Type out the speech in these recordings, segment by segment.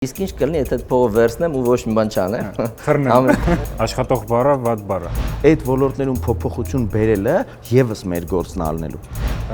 Իսկ ինչ կլինի, եթե փողը վերցնեմ ու ոչ մի բան չանեմ։ Թռնեմ։ Աշխատող բառը, վատ բառը։ Այդ ոլորտներում փոփոխություն բերելը եւս մեր գործն ալնելու։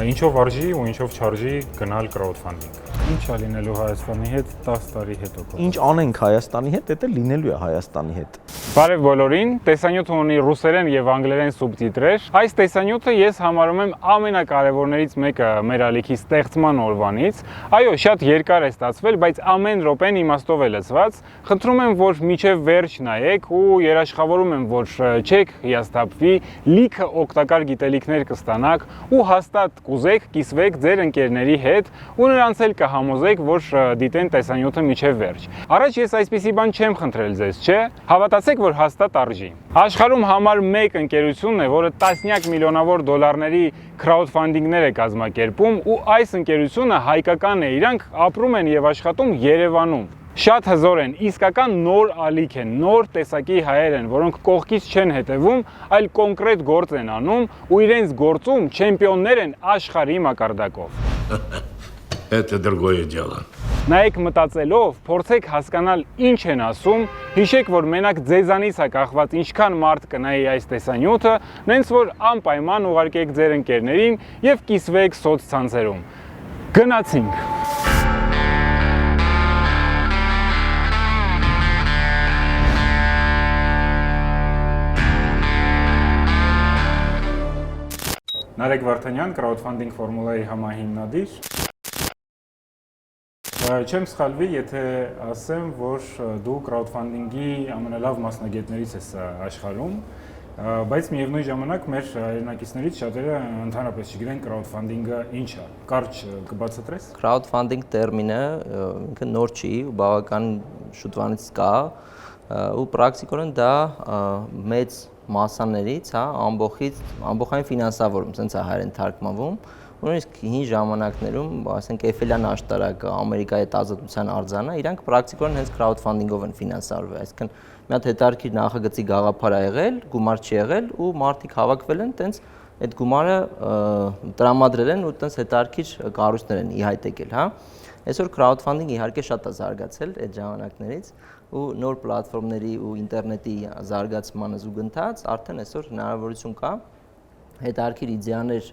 Ինչով արժի ու ինչով չարժի գնալ crowdfunding։ Ինչ է լինելու Հայաստանի հետ 10 տարի հետո։ Ինչ անենք Հայաստանի հետ, դա լինելու է Հայաստանի հետ։ Բարև բոլորին, տեսանյութը ունի ռուսերեն եւ անգլերեն սուբտիտրեր։ Այս տեսանյութը ես համարում եմ ամենակարևորներից մեկը մեր ալիքի ստեղծման օրվանից։ Այո, շատ երկար է ստացվել, բայց ամեն րոպեն իմաստով է լցված։ Խնդրում եմ, որ միջև վերջ նայեք ու երաշխավորում եմ, որ չեք հիասթափվի, լիքը օգտակար գիտելիքներ կստանաք ու հաստատ կուզեք կիսվեք ձեր ընկերների հետ ու նրանց էլ կհամոզեք, որ դիտեն տեսանյութը միջև վերջ։ Առաջ ես այսպիսի բան չեմ խնդրել ձեզ, չէ՞։ Հավատացեք, որ հաստատ արժի։ Աշխարհում համար 1 ընկերությունն է, որը տասնյակ միլիոնավոր դոլարների crowdfunding-ներ է կազմակերպում ու այս ընկերությունը հայկական է, իրանք ապրում են եւ աշխատում Երևանում։ Շատ հզոր են, իսկական նոր ալիք են, նոր տեսակի հայեր են, որոնք կողքից չեն հետևում, այլ կոնկրետ գործ են անում ու իրենց գործում չեմպիոններ են աշխարհի մակարդակով։ Это другое дело. Նայեք մտածելով, փորձեք հասկանալ ինչ են ասում, հիշեք, որ մենակ ձեզանից է կախված ինչքան մարդ կնայի այս տեսանյութը, նենց որ անպայման ուղարկեք ձեր ընկերներին եւ կիսվեք սոցցանցերում։ Գնացինք։ Նարեկ Վարդանյան, CrowdFunding-Formula-ի համահիմնադիր։ Չեմ սխալվի, եթե ասեմ, որ դու crowdfunding-ի ամենալավ մասնագետներից ես աշխարհում, բայց միևնույն ժամանակ մեր հայրենակիցներից շատերը ընդհանրապես չգիտեն crowdfunding-ը ինչ է։ Կարճ կբացատրես։ Crowdfunding տերմինը ինքը նոր չի ու բավական շուտվանից կա ու պրակտիկորեն դա մեծ մասաներից, ամբողջային ֆինանսավորում, sense է հայերեն թարգմանվում։ Նույնիսկ հին ժամանակներում, ասենք Էֆելյան աշտարակը, Ամերիկայի հետ ազատության արձանը, իրանք պրակտիկորեն հենց crowdfunding-ով են ֆինանսավորվել, այսինքն մի հատ հետարքի նախագծի գաղափար ա եղել, գումար չի եղել ու մարդիկ հավաքվել են, տենց այդ գումարը տրամադրել են ու տենց հետարքիր կառույցներ են ի հայտ եկել, հա։ Այսօր crowdfunding իհարկե շատ է զարգացել այդ ժամանակներից ու նոր պլատֆորմների ու ինտերնետի զարգացմանը զուգընթաց արդեն այսօր հնարավորություն կա հետարքիր իդեաներ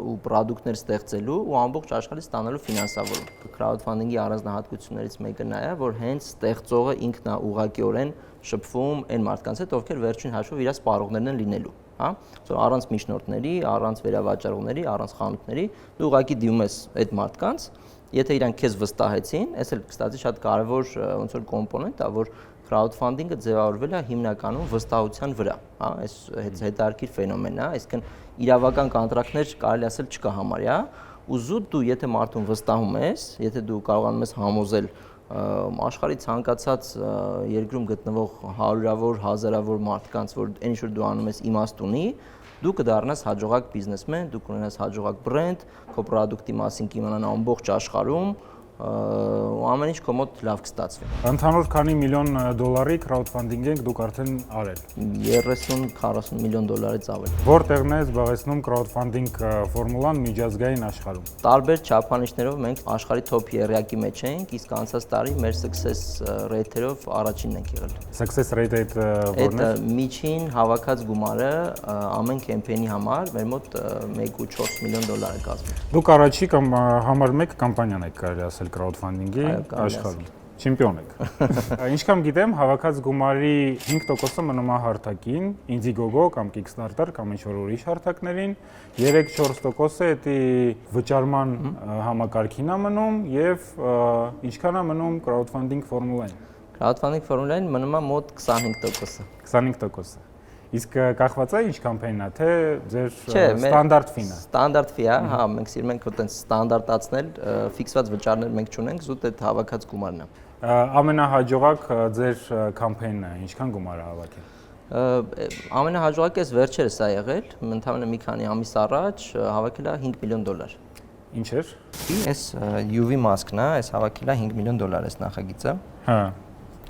ու պրոդուկտներ ստեղծելու ու ամբողջ աշխարհից ստանալու ֆինանսավորում։ Crowdfunding-ի առանձնահատկություններից մեկը նա է, որ հենց ստեղծողը ինքն է ուղղակիորեն շփվում այն մարդկանց հետ, ովքեր վերջին հաշվով իր սպառողներն են լինելու, հա։ Այսօր առանց միջնորդների, առանց վերավաճառողների, առանց խանութների դու ուղղակի դիմում ես այդ մարդկանց, եթե իրանք քեզ վստահեցին, այս էլ կստացի շատ կարևոր ոնց որ կոմպոնենտ է, որ crowdfunding-ը ձևավորվել է հիմնականում վստահության վրա, հա, այս հետարքիր ֆենոմեն է, այսինքն իրավական կոնտրակտներ կարելի ասել չկա համարյա, ու զուտ դու եթե մարդուն վստահում ես, եթե դու կարողանում ես համոզել աշխարհի ցանկացած երկրում գտնվող հարյուրավոր, հազարավոր մարդկանց, որ այն ինչ որ դու անում ես իմաստ ունի, դու կդառնաս հաջողակ բիզնեսմեն, դու կունենաս հաջողակ բրենդ, քո պրոդուկտի մասին կիմանան ամբողջ աշխարհում ու ամեն ինչ քո մոտ լավ կստացվի։ Ընդհանուր քանի միլիոն դոլարի crowdfunding եք դուք արդեն արել։ 30-40 միլիոն դոլարից ավել։ Որտեղն է զբաղեցնում crowdfunding-Formula-ն միջազգային աշխարհում։ Տարբեր չափանիշներով մենք աշխարհի top 30-ի մեջ ենք, իսկ անցած տարի մեր success rate-երով առաջինն ենք եղել։ Success rate-ը որն է։ Այդ միջին հավաքած գումարը ամեն կեմպեյնի համար մեր մոտ 1.4 միլիոն դոլար է կազմում։ Դուք առաջի կամ համար 1 կամպանիան եք կարելի ասել crowdfunding-ի աշխարհում։ Չեմպիոն եք։ Ինչքան գիտեմ, հավաքած գումարի 5%-ը մնում է հարթակին, Indiegogo կամ Kickstarter կամ ինչ-որ ուրիշ հարթակներին, 3-4%-ը դա վճարման համակարգին է մնում եւ ինչքան է մնում crowdfunding-Formula-ին։ Crowdfunding-Formula-ին մնում է մոտ 25%-ը։ 25%-ը։ Իսկ կախված է ինչ կամպեյնն է, թե ձեր ստանդարտ ֆին է։ Ստանդարտ ֆի է, հա, մենք սիրում ենք այտենց ստանդարտացնել, ֆիքսված վճարներ մենք չունենք, զուտ այդ հավաքած գումարն է։ Ամենահաջողակ ձեր կամպեյնն է, ինչքան գումար է հավաքել։ Ամենահաջողակը էս վերջերս է եղել, ընդհանրապես մի քանի ամիս առաջ հավաքել է 5 միլիոն դոլար։ Ինչ էր։ Էս UV մասկն է, էս հավաքել է 5 միլիոն դոլար էս նախագիծը։ Հա։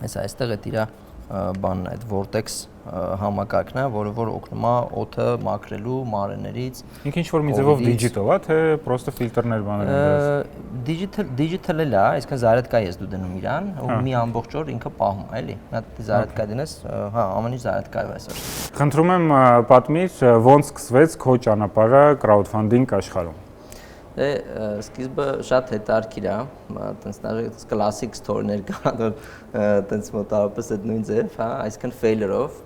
Էս այստեղ է իր բանն է, այդ Vortex համակարգն է, որը որ օգնում է օդը մաքրելու մարեներից։ Ինքը ինչ-որ մի ձևով digital է, թե պրոստը ֆիլտրներ բաներ են դրած։ Digital է, այսինքն զարդկա ես դու դնում իրան, ու մի ամբողջ օր ինքը պահում է, էլի։ Մի հատ զարդկա դնես, հա, ամեն ինչ զարդկա է այսօր։ Խնդրում եմ պատմիր, ոնց սկսվեց քո ճանապարհը crowdfunding աշխարհում։ Սկիզբը շատ հետաքրքիր է, այտենց նայեք կլասիկ ստորիներ կան, այտենց մոտավորապես այդ նույն ձև, հա, այսինքն failure-ով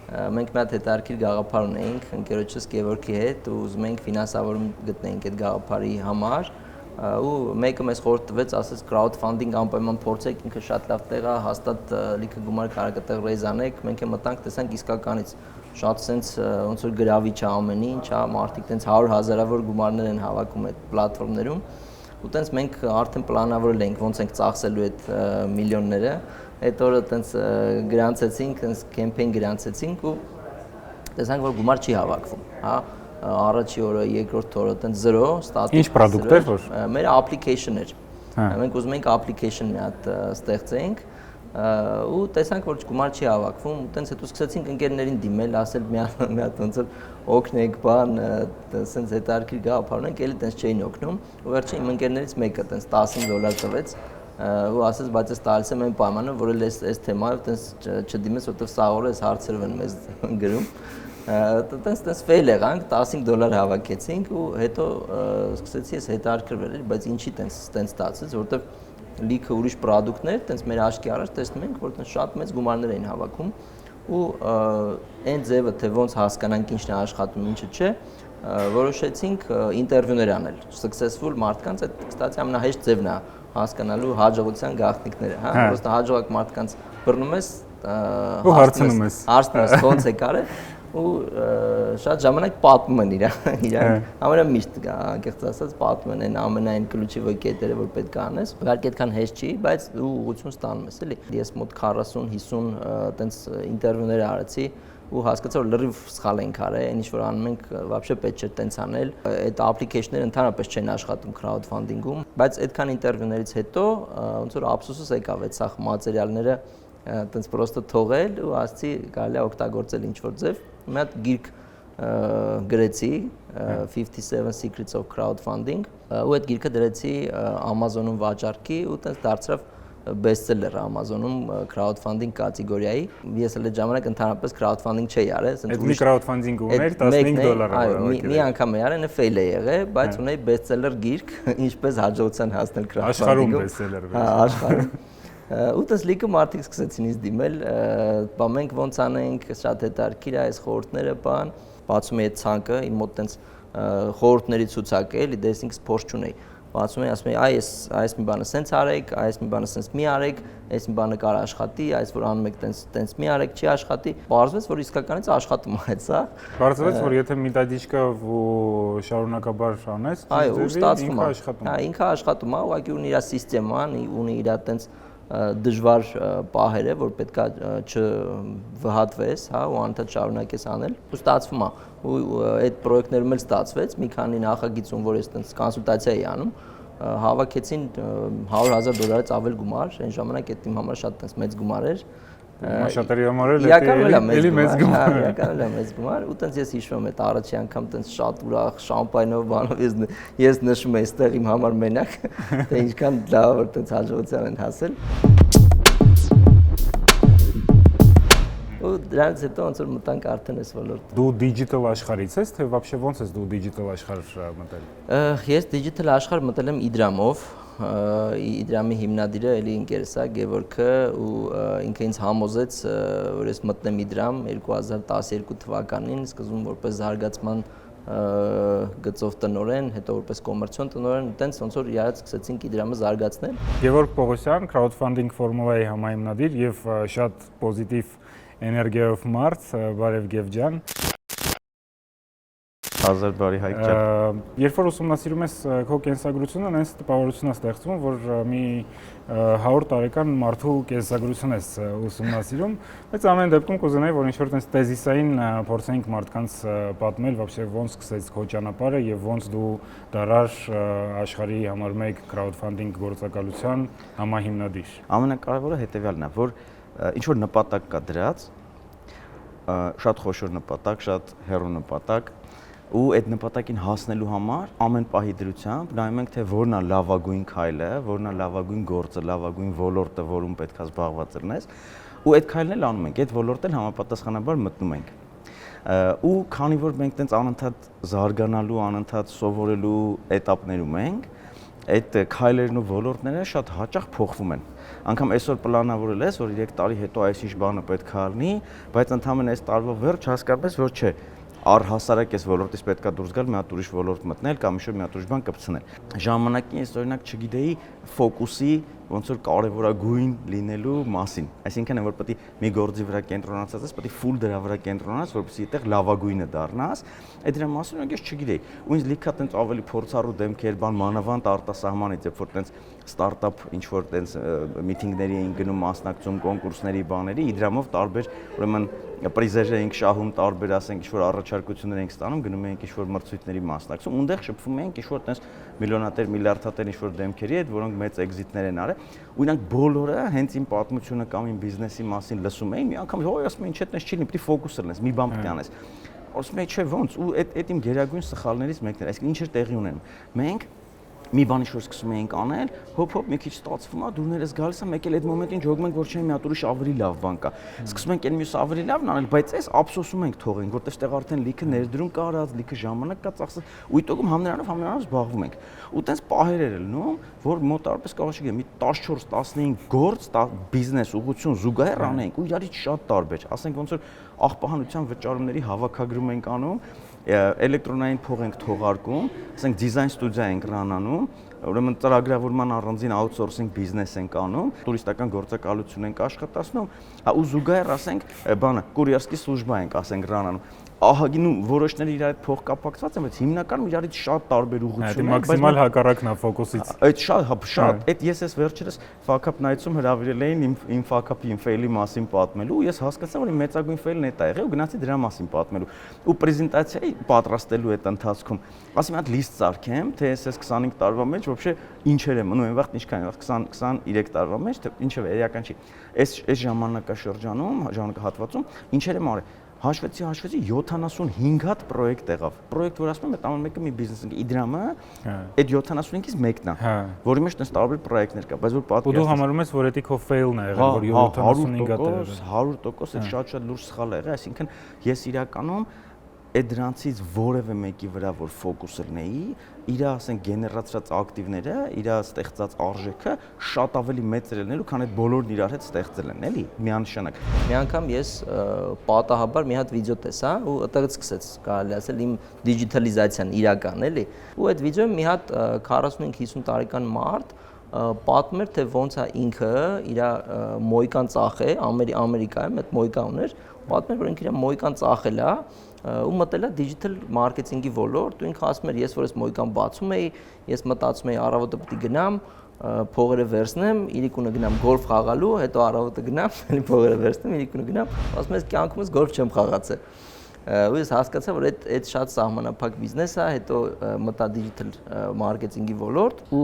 մենք մի հատ հետաքրքիր գաղափար ունեինք ընկերոջս Գևորգի հետ ու ուզում էինք ֆինանսավորում գտնենք այդ գաղափարի համար ու մեկը մեզ խորհուրդ տվեց, ասեց crowdfunding անպայման փորձեք, ինքը շատ լավ տեղ է, հաստատ լիքը գումար կարող եք ռեյզ անեք, մենք մտանք, տեսանք իսկականից շատ sense ոնց որ գրավիչ է ամեն ինչ, հա, մարդիկ տենց 100,000-ավոր գումարներ են հավաքում այդ պլատֆորմներում ու տենց մենք արդեն պլանավորել էինք ոնց ենք ծախսելու այդ միլիոնները, այդ օրը տենց գրանցեցինք, տենց կեմպեյն գրանցեցինք ու տեսանք որ գումար չի հավաքվում, հա, առաջի օրը, երկրորդ օրը տենց 0 ստատիկ։ Ինչ product էր որ։ Մեր application էր։ Մենք ուզում էինք application մի հատ ստեղծենք ու տեսանք որ գումար չի հավաքվում ու տենց հետո սկսեցինք ընկերներին դիմել, ասել մի հատ ոնց որ օգնեք, բան, տենց հետաքրքիր գաղափար ունենք, էլի տենց չէին օգնում ու վերջին իմ ընկերներից մեկը տենց $10 տվեց ու ասեց բայց ես տալիս եմ այն պայմանով որ այս թեմայով տենց չդիմես, որովհետև սա օրը այս հարցերով են մեզ գրում տենց fail եղանք, $15 հավաքեցինք ու հետո սկսեցի ես հետաքրքրվել, բայց ինչի տենց ստացվեց, որովհետև լիքը ուրիշ պրոդուկտներ, տենց մեր աչքի առաջ տեսնում ենք, որ տենց շատ մեծ գումարներ էին հավաքում ու այն ձևը թե ոնց հասկանանք ինչն է աշխատում, ինչը չէ, որոշեցինք ինտերվյուներ անել, successful մարդկանց, այդ կստացի ամենահեշտ ձևն է հասկանալու հաջողության գաղտնիքները, հա, просто հաջողակ մարդկանց բռնում ես ու հարցնում ես ոնց է կարել ու շատ ժամանակ պատմում են իրան ամենամիշտ անկեղծ ասած պատմում են այն ամենայն ключевой կետերը որ պետք է անես իհարկե այդքան հեշտ չի բայց դու ուղղություն ստանում ես էլի ես մոտ 40-50 տենց ինտերվյուներ արեցի ու հասկացա որ լրիվ սխալ ենք արել այն ինչ որ անում ենք вообще պետք չէ տենց անել այդ application-ները ընդհանրապես չեն աշխատում crowdfunding-ում բայց այդքան ինտերվյուներից հետո ոնց որ ափսոսս եկավ այդ սախ մատերիալները տենց պրոստը թողել ու ասացի կարելի է օգտագործել ինչ որ ձև մի հատ գիրք գրեցի 57 Secrets of Crowdfunding ու այդ գիրքը դրեցի Amazon-ում վաճառքի ու տենց դարձավ bestseller Amazon-ում crowdfunding կատեգորիայի ես էլ այդ ժամանակ ընդհանրապես crowdfunding չէի արել այդ մի crowdfunding ուներ $15 մի անգամ էի արել fail է եղել բայց ունեի bestseller գիրք ինչպես հաջողության հասնել աշխարհում crowdfunding-ում bestseller աշխարհում ու տես լիքը մարդիկ սկսեցին ինձ դիմել, բա մենք ոնց անենք, շատ հետաքրքիր է այս խորհուրդները, բան, բացում էի այդ ցանկը, իմ մոտ տենց խորհուրդների ցուցակ է, էլի դες ինքս փորձ չունեի։ Բացում էի, ասում էի, այս մի բանը սենց արեք, այս մի բանը սենց մի արեք, այս մի բանը կարող աշխատի, այս որ անում եք տենց մի արեք, չի աշխատի։ Պարզվեց, որ իսկականից աշխատում է այդ սա։ Պարզվեց, որ եթե միտադիչկա ու շարունակաբար անես, այո, ստացվում է։ Հա, ինքը աշխատում է, ուղղակի ունի իր համակարգը, ունի իր տենց դժվար պահերը, որ պետքա չվհատվես, հա, ու անընդհատ շարունակես անել։ Ու ստացվում է։ Ու այդ պրոյեկտներում էլ ստացվեց, մի քանի նախագիծում, որ ես տենց կոնսուլտացիա էի անում, հավաքեցին $100,000-ից ավել գումար, այն ժամանակ այդ իմ համար շատ տենց մեծ գումար էր։ Շատերի համար էլի մեծ գումար։ Իրականում էլ մեծ գումար, ու տենց ես հիշում եմ այդ առաջի անգամ տենց շատ ուրախ շամպայնով բանով ես նշում եմ այստեղ իմ համար մենակ, թե ինչքան լավ որ տենց հաջողության են հասել։ Ու դրանից հետո ոնց որ մտանք արդեն այս ոլորտը։ Դու digital աշխարհից ես, թե вообще ոնց ես դու digital աշխարհ մտել։ Ես digital աշխարհ մտել եմ Իդրամով, Իդրամի հիմնադիրը էլի ինքերս է Գևորգը ու ինքը ինձ համոզեց որ ես մտնեմ Իդրամ 2012 թվականին սկզբում որպես զարգացման գծով տնօրեն, հետո որպես կոմերցիոն տնօրեն, տենց ոնց որ իրարից սկսեցինք Իդրամը զարգացնել։ Գևորգ Պողոսյան, CrowdFunding-Formula-ի համահիմնադիր եւ շատ պոզիտիվ էներգիայով մարդ, բարև Գևջան։ Հազար բարի Հայկ ջան։ Երբ որ ուսումնասիրում ես քո կենսագրությունը, այնպես տպավորություն է ստեղծվում, որ մի 100 տարեկան մարդու կենսագրություն ես ուսումնասիրում, բայց ամեն դեպքում կուզենայի, որ ինչ-որ տես տեզիսային փորձենք մարդկանց պատմել, вообще ոնց սկսեց քո ճանապարհը եւ ոնց դու դարար աշխարհի համար 1 crowdfunding գործակալության համահիմնադիր։ Ամենակարևորը հետեւյալն է, որ ինչ որ նպատակ կա դրած շատ խոշոր նպատակ, շատ հեռու նպատակ ու այդ նպատակին հասնելու համար ամեն պահի դրությամբ նայում ենք թե որն է լավագույն քայլը, որն է լավագույն գործը, լավագույն ոլորտը, որում պետք է զբաղված լինես ու այդ քայլն էլ անում ենք, այդ ոլորտն համապատասխանաբար մտնում ենք։ Ու քանի որ մենք տենց անընդհատ զարգանալու, անընդհատ սովորելու էտապներում ենք, այդ քայլերն ու ոլորտները շատ հաճախ փոխվում են։ Անկամ այսօր պլանավորել ես, որ 3 տարի հետո այսինչ բանը պետք է լինի, բայց ընդհանրապես այս տարվա վերջ հասկանում ես, որ չէ, առհասարակ այս ոլորտից պետք է դուրս գալ, մի հատ ուրիշ ոլորտ մտնել կամ մի հատ ուրիշ բան կպցնել։ Ժամանակին ես օրինակ չգիտեի ֆոկուսի ոնց որ կարևորագույն լինելու մասին։ Այսինքն որ պետք է մի գործի վրա կենտրոնացած ես, պետք է full դրա վրա կենտրոնանաս, որպեսզի այդտեղ լավագույնը դառնաս։ Այդ դրա մասին ես չգիտեի։ Ու ինձ լիքա տենց ավելի փորձառու դեմքեր, բան մանավանդ արտասահմանից, երբ որ տենց ստարտափ ինչ որ տենց միտինգների էին գնում, մասնակցում, կոնկուրսների, բաների, իդրամով տարբեր, ուրեմն պրիզեր էինք շահում, տարբեր ասենք ինչ որ առաջարկություններ էինք ստանում, գնում էինք ինչ որ մրցույթների մասնակցում, ունդեղ շփվում էինք ինչ որ տենց միլիոնատեր, միլիարդատեր ինչ որ դեմքերի հետ, որոնք մեծ էքզիտներ են արել։ Ու իրանք բոլորը հենց իմ պատմությունը կամ իմ բիզնեսի մասին լսում էին, մի անգամ հոյ ասում էին, չէ, տես չի լինի, պետք է ֆոկուս լինես, մի բան պետք է անես։ Ասում էի, չէ, ոնց, ու այդ իմ գերագույն սխալներից մեկն էր, այսինքն ինչ էր տեղի ունենում։ Մենք մի բան ինչ որ սկսում էինք անել, հոփ մի քիչ ստացվում է, դուրներս գալիս է, մեկ էլ այդ մոմենտին ջոգում ենք, որ չէ, մի հատ ուրիշ ավելի լավ բան կա։ Սկսում ենք այն մյուս ավելի լավն անել, բայց այս ափսոսում ենք թողենք, որտեղ այդտեղ արդեն լիքը ներդրում կա արած, լիքը ժամանակ կա ծախսած, ու իտոգում համներանով զբաղվում ենք։ Ու տենց պահեր էր լնում, որ մոտարպես կարող չգիտեմ, մի 14-15 գործ, բիզնես ուղղություն զուգահեռ անենք ու իրարից շատ տարբեր։ Ասենք ոնց որ աղբահանության վճարումների հավաքագրում ենք անում, էլեկտրոնային փող ենք թողարկում, ասենք դիզայն ստուդիա ենք ռանանում, ուրեմն ծրագրավորման առանձին outsourcing բիզնես ենք անում, տուրիստական գործակալություն ենք աշխատացնում, ու զուգահեռ ասենք բանը կուրիերսկի սլուժբա ենք ասենք ռանանում։ Ահագին ու որոշները իրար հետ փող կապակցված են, բայց հիմնականում իրարից շատ տարբեր ուղղություն են, բայց մաքսիմալ հակառակն է ֆոկուսից։ Այդ շատ, այդ ես վերջերս ֆակափ նայեցում հրավիրել էին իմ ֆակափի, իմ ֆեյլի մասին պատմելու, ու ես հասկացա, որ իմ մեծագույն ֆեյլն էդ է եղել, ու գնացի դրա մասին պատմելու։ Ու պրեզենտացիայի պատրաստելու այդ ընթացքում ասի մի հատ լիստ ծարքեմ, թե ես 25 տարվա մեջ вообще ինչեր եմ մնում, այն վաղ ինչքան, 20-23 տարվա մեջ, թե ինչև էական չի։ Այս ժամանակաշրջանում, ժամանակահատվածում ինչեր եմ արել։ Հաշվեցի 75 հատ պրոյեկտ եղավ։ Պրոյեկտ, որ ասում եմ, այդ ամեն մեկը մի բիզնես է։ Իդրամը այդ 75-ից մեկն է, որի մեջ տես տարբեր պրոյեկտներ կա, բայց որ պատկերացնես։ Ու դու համարում ես, որ դա քո ֆեյլն է եղել, որ 75-ը դեռ 100% այդ շատ լուրջ սխալ է եղել, այսինքն ես իրականում այդ դրանցից որևէ մեկի վրա որ ֆոկուս լինեի, իր ասենք գեներացրած ակտիվները, իր ստեղծած արժեքը շատ ավելի մեծ էր լինելու, քան այդ բոլորն իրար հետ ստեղծել են, էլի, միանշանակ։ Մի անգամ ես պատահաբար մի հատ վիդեո տեսա ու այդտեղից սկսեց, կարելի ասել, իմ դիջիտալիզացիան իրական, էլի։ Ու այդ վիդեոյում մի հատ 45-50 տարեկան մարդ պատմեր, թե ոնց է ինքը իր մոյկան ծախե, Ամերիկայում այդ մոյկա ուներ, պատմեր, որ ինքը իր մոյկան ծախել է ու մտել է դիջիտալ մարքեթինգի ոլորտ, ու ինքը ասում էր, ես որ այս մոյկան բացում էի, ես մտածում էի առավոտը պետք է գնամ, փողերը վերցնեմ, իրիկունը գնամ գոլֆ խաղալու, հետո առավոտը գնամ, էլի փողերը վերցնեմ, իրիկունը գնամ, ասում ես կյանքումս գոլֆ չեմ խաղացել։ Ու ես հասկացա, որ այդ շատ սահմանափակ բիզնես է, հետո մտա դիջիտալ մարքեթինգի ոլորտ ու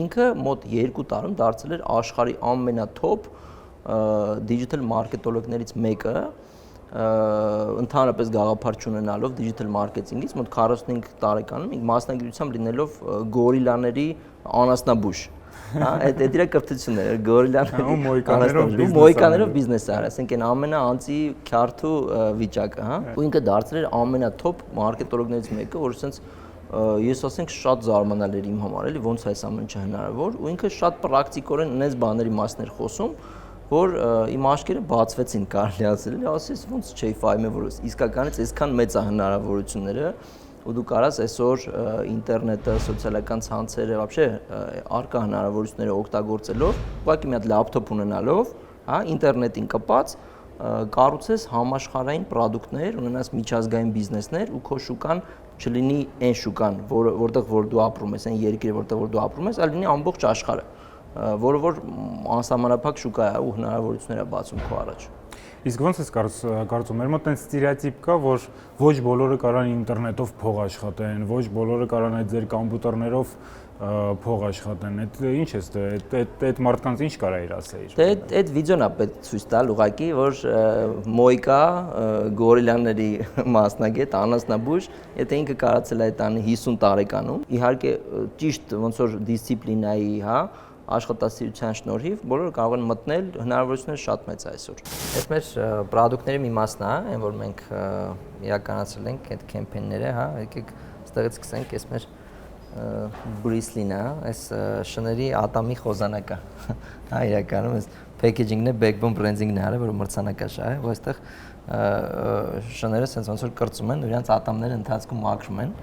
ինքը մոտ 2 տարում դարձել էր աշխարհի ամենաթոփ դիջիտալ մարքետոլոգներից մեկը, ընդհանրապես գաղափար չունենալով դիջիտալ մարքեթինգից մոտ 45 տարեկանում ինք մասնագիտությամբ լինելով գորիլաների անասնաբույժ, այդ իր կրթությունն էր գորիլաների մոյկաներով բիզնես էր, ասենք այն ամենաանցի քյարթու վիճակը, ու ինքը դարձել էր ամենաթոփ մարքետոլոգներից մեկը, որ ասենց ես ասենք շատ զարմանալ էր իմ համար, էլի ոնց է այս ամեն ինչը հնարավոր, ու ինքը շատ պրակտիկորեն ունես բաների մասին էր խոսում, որ իմ աչքերը բացվեցին, կարելի ասել, ասես ոնց չէի ֆայմը, որ իսկականից այսքան մեծ է հնարավորությունները, ու դու կարաս այսօր ինտերնետը, սոցիալական ցանցերը, вообще արկա հնարավորությունները օգտագործելով, ուղղակի մի հատ լապտոպ ունենալով, ինտերնետին կապած, կառուցես համաշխարհային պրոդուկտներ, ունենաս միջազգային բիզնեսներ ու քո շուկան չլինի այն շուկան, որտեղ որ դու ապրում ես, այն երկիրը, որտեղ որ դու ապրում ես, այլ լինի ամբողջ աշխարհը, որը որ անսահմանափակ շուկա է ու հնարավորություններ է բացում քո առաջ։ Իսկ ոնց ես կարծում, մեր մոտ այնպես ստերեոտիպ կա, որ ոչ բոլորը կարան ինտերնետով փող աշխատեն, ոչ բոլորը կարան այդ ձեր կոմպյուտերներով փող աշխատեն, ինչ է այդ մարդկանց ինչ կարա իր ասեիր։ Դե այդ վիդեոն է պետք ցույց տալ ուղղակի, որ մոյկա գորիլաների մասնագետ անասնաբույժ, եթե ինքը կարացել է այդ անի 50 տարեկանում, իհարկե ճիշտ ոնց որ դիսցիպլինայի, հա, աշխատասիրության շնորհիվ բոլորը կարող են մտնել, հնարավորությունները շատ մեծ է այսօր։ Այդ մեր պրոդուկտների մի մասն է, այն որ մենք իրականացրել ենք այդ կեմպեյնները, հա, եկեք ստեղից սկսենք, այս մեր բրիսլինը, այս շների ատամի խոզանակը, հա, իրականում այս packaging-ն է, backbone branding-ն է արել, որ մրցանակա շահ է, որ այստեղ շները sense ոնց որ կրծում են, իրենց ատամները ընթացքում մաքրում են։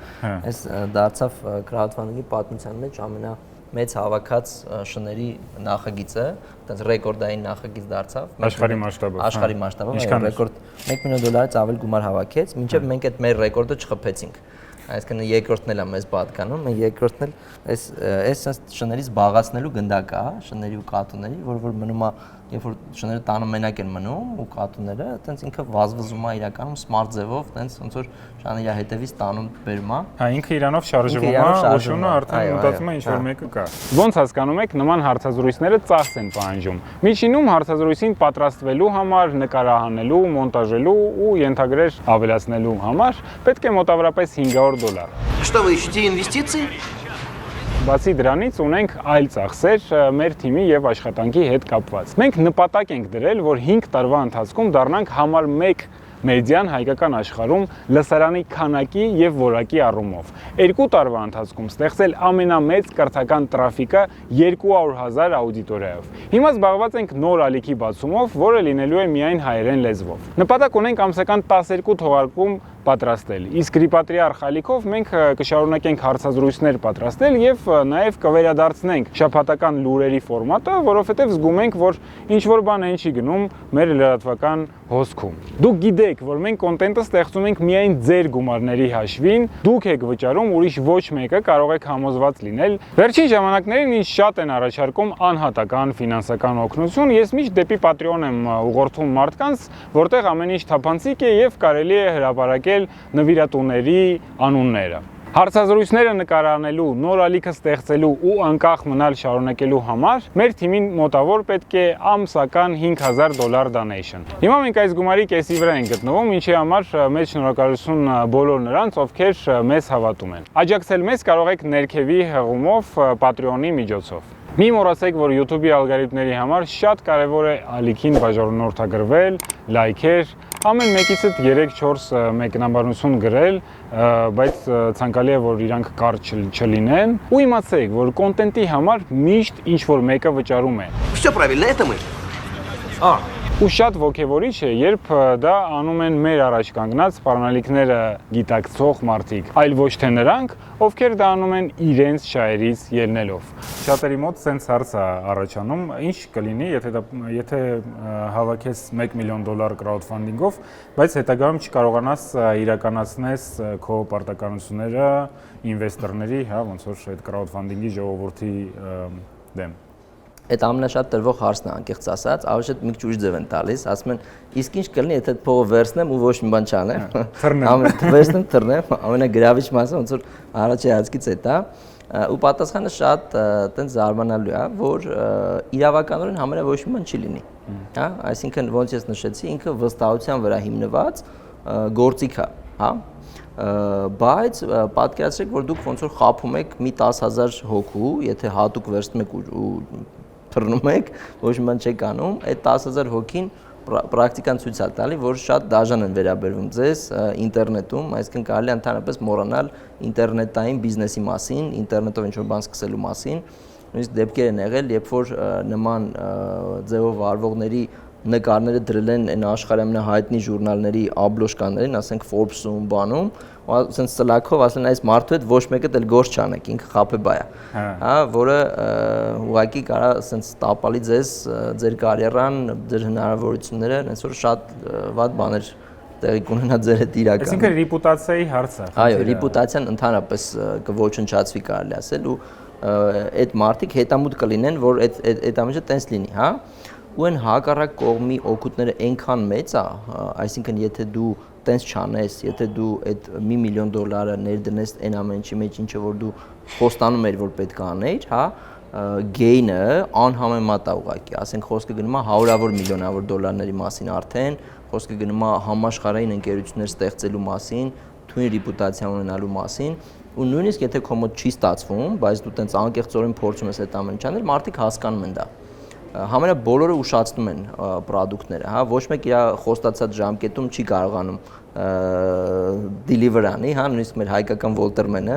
Այս դարձավ crowdfunding-ի պատմության մեջ ամենամեծ հավաքած շների նախագիծը, այդպես ռեկորդային նախագիծ դարձավ։ Աշխարհի մասշտաբով։ Աշխարհի մասշտաբով ռեկորդ $1 միլիոն ավել գումար հավաքեց, մինչև մենք այդ մեր ռեկորդը չխփեցինք։ Այսինքն երկրորդն էլ է մեզ պատկանում, մենք երկրորդն էլ այս շներից բաղացնելու գնդակ է, շների ու կատուների, որ մնում է, երբ որ շները տանը մենակ են մնում ու կատուները, այտենց ինքը վազվզում է իրականում սմարթ ձևով, այտենց ոնց որ շանը իր հետևից տանում բերում է։ Հա, ինքը իրանով շարժվում է, ուշունը արդեն մտածում է ինչ որ մեկը կա։ Ոնց հասկանում եք, նման հարցազրույցները ծախս են պահանջում։ Միջինում հարցազրույցին պատրաստվելու համար, նկարահանելու, մոնտաժելու ու ենթագրեր ավելացնելու համար պետք է մոտավորապես $500։ Что вы ищете, инвестиции? Բացի դրանից ունենք այլ ծախսեր մեր թիմի եւ աշխատանքի հետ կապված։ Մենք նպատակ ենք դրել, որ 5 տարվա ընթացքում դառնանք համար 1 մեդիան հայկական աշխարհում լսարանի քանակի եւ որակի առումով։ 2 տարվա ընթացքում ստեղծել ամենամեծ կրթական տրաֆիկը 200,000 աուդիտորիայով։ Հիմա զբաղված ենք նոր ալիքի բացումով, որը լինելու է միայն հայերեն լեզվով։ Նպատակ ունենք ամսական 12 թողարկում պատրաստել։ Իսկ ռիպատրիարխ ալիքով մենք կշարունակենք հարցազրույցներ պատրաստել եւ նաեւ կվերադարձնենք շաբաթական լուրերի ֆորմատը, որովհետեւ զգում ենք, որ ինչ որ բան այն չի գնում մեր լրատվական հոսքում։ Դուք գիտեք, որ մենք կոնտենտը ստեղծում ենք միայն ձեր գումարների հաշվին, դուք եք վճարում, ուրիշ ոչ մեկը կարող եք համոզված լինել։ Վերջին ժամանակներին ինձ շատ են առաջարկում անհատական ֆինանսական օգնություն, ես միշտ դեպի Patreon եմ ուղղորդում մարդկանց, որտեղ ամեն ինչ թափանցիկ է եւ կարելի է հրապարակել նվիրատուների անունները։ Հարցազրույցները նկարանելու, նոր ալիքը ստեղծելու ու անկախ մնալ շարունակելու համար մեր թիմին մոտավոր պետք է ամսական $5,000 donation։ Հիմա մենք այս գումարի կեսի վրա ենք գտնվում, ինչի համար մեծ շնորհակալություն բոլոր նրանց, ովքեր մեզ հավատում են։ Աջակցել մեզ կարող եք ներքևի հղումով Patreon-ի միջոցով։ Մի մոռացեք, որ YouTube-ի ալգորիթմների համար շատ կարևոր է ալիքին բաժանորդագրվել, լայքեր, ամեն մեկիցդ 3-4 մեկնաբանություն գրել, բայց ցանկալի է, որ իրանք կարճ չլինեն, ու իմացեք, որ կոնտենտի համար միշտ ինչ-որ մեկը վճարում է։ Все правильно, это мы. Ու շատ ոգևորիչ է, երբ դա անում են մեր առաջ կանգնած սպառնալիքները գիտակցող մարդիկ, այլ ոչ թե նրանք, ովքեր դա անում են իրենց շահերից ելնելով։ Շատերի մոտ սենց հարց է առաջանում, ինչ կլինի, եթե հավաքես $1 միլիոն crowdfunding-ով, բայց հետագայում չկարողանաս իրականացնես քո պարտականությունները ինվեստորների, հա, ոնց որ այդ crowdfunding-ի ժողովրդի դեմ։ Այդ ամենաշատ տրվող հարցն է, անկեղծ ասած, ավելի շատ մի քիչ ուրիշ ձև են տալիս, ասում են, իսկ ինչ կլինի, եթե այդ փողը վերցնեմ ու ոչ մի բան չանեմ։ Վերցնեմ, թռնեմ, ամենագրավիչ մասը ոնց որ առաջի հարցից է դա, ու պատասխանը շատ տենց զարմանալու է, որ իրավականորեն համարյա ոչ մի բան չի լինի, հա, այսինքն ոնց ես նշեցի, ինքը վստահության վրա հիմնված գործիք է, հա, բայց պատկերացրեք, որ դուք ոնց որ խաբում եք մի 10,000 հոգու, եթե հատուկ վերցնում եք ու թռնում եք, ոչ մի բան չեք անում, այդ 10,000 հոգին պրակտիկան ցույց է տալի, որ շատ դաժան են վերաբերվում ձեզ ինտերնետում, այսինքն կարելի է ընդհանրապես մոռանալ ինտերնետային բիզնեսի մասին, ինտերնետով ինչ-որ բան սկսելու մասին, նույնիսկ դեպքեր են եղել, երբ որ նման ձևով արվողների նկարները դրել են այն աշխարհի ամենահայտնի ժուրնալների աբլոշկաներին, ասենք Forbes-ում, բանում, ասենց սլակով ասեն այս մարդու հետ ոչ մեկը դել գործ չանեք, ինքը խաբեբա է, հա, որը ուղղակի կարա ասենց տապալի ձեր կարիերան, ձեր հնարավորությունները, այնպես որ շատ վատ բաներ տեղի կունենա ձեր հետ իրականում։ Այսինքն ռեպուտացիայի հարց է։ Այո, ռեպուտացիան ընդհանրապես կոչնչացվի կարելի ասել ու այդ մարդիկ հետամուտ կլինեն, որ այդ ամենը տենց լինի, հա։ Ու այն հակառակ կողմի օգուտները այնքան մեծ է, այսինքն եթե դու տենց չանես, եթե դու այդ $1 միլիոն ներդնես այն ամենի մեջ, ինչը որ դու խոստանում էր, որ պետք է աներ, հա, գեյնը անհամեմատ է ուղղակի, ասենք խոսքը գնում է հարյուրավոր միլիոնավոր դոլարների մասին արդեն, խոսքը գնում է համաշխարհային ընկերություններ ստեղծելու մասին, թույն ռեպուտացիա ունենալու մասին, ու նույնիսկ եթե քո մոտ չի ստացվում, բայց դու տենց անկեղծորեն փորձում ես այդ ամենը անել, մարդիկ հասկանում են դա։ Համենա բոլորը ուշացնում են պրոդուկտները, հա, ոչ մեկ իր խոստացած ժամկետում չի կարողանում deliver անի, հա, նույնիսկ մեր հայկական Վոլտերմենը,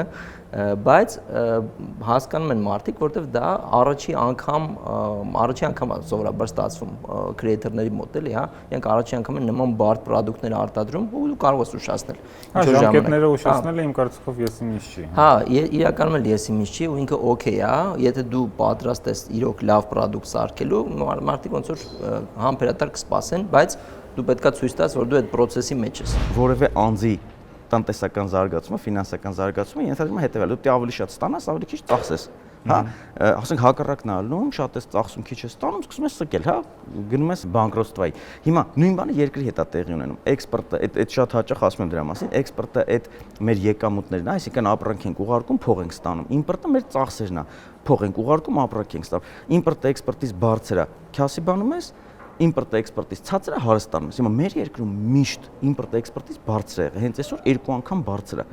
բայց հասկանում են մարդիկ, որտեվ դա առաջի անգամ սովորաբար ստացվում քրեատորների մոտ էլի, հա, իրենք առաջի անգամ են նման բարդ պրոդուկտներ արտադրում, ու դու կարող ես ուշացնել։ Ժամկետները ուշացնելը իմ կարծիքով եսի միշտ չի։ Հա, իրականում էլ եսի միշտ չի, ու ինքը օքեյ է, եթե դու պատրաստ ես իրոք լավ պրոդուկտ սարքելու, մարդիկ ոնց որ համբերատար կսպասեն, բայց դու պետքա ցույց տաս, որ դու այդ process-ի մեջ ես։ Որևէ անձի տնտեսական զարգացումը, ֆինանսական զարգացումը ենթադրում է հետևյալը, դու ավելի շատ ստանաս, ավելի քիչ ծախսես, հա, ասենք հակառակն ալնում, շատ ես ծախսում, քիչ ես ստանում, սկսում ես սկել, հա, գնում ես բանկրոտствоյի։ Հիմա նույն բանը երկրի հետ է տեղի ունենում։ Էքսպորտը, այդ շատ հաճախ ասում եմ դրա մասին, էքսպորտը այդ մեր եկամուտներն է, այսինքն ապրանք ենք ուղարկում, փող ենք ստանում։ Իմպորտը մեր ծախսերն է, փող ենք ուղարկում, ապրանք ենք ստանում։ Իմպորտը էքսպորտից բարձր է, քյասի բանում ես, իմպորտը էքսպորտից ցածր է, հարստանում ես։ Հիմա մեր երկրում միշտ իմպորտը էքսպորտից բարձր է եղել, հենց այսօր 2 անգամ բարձր է։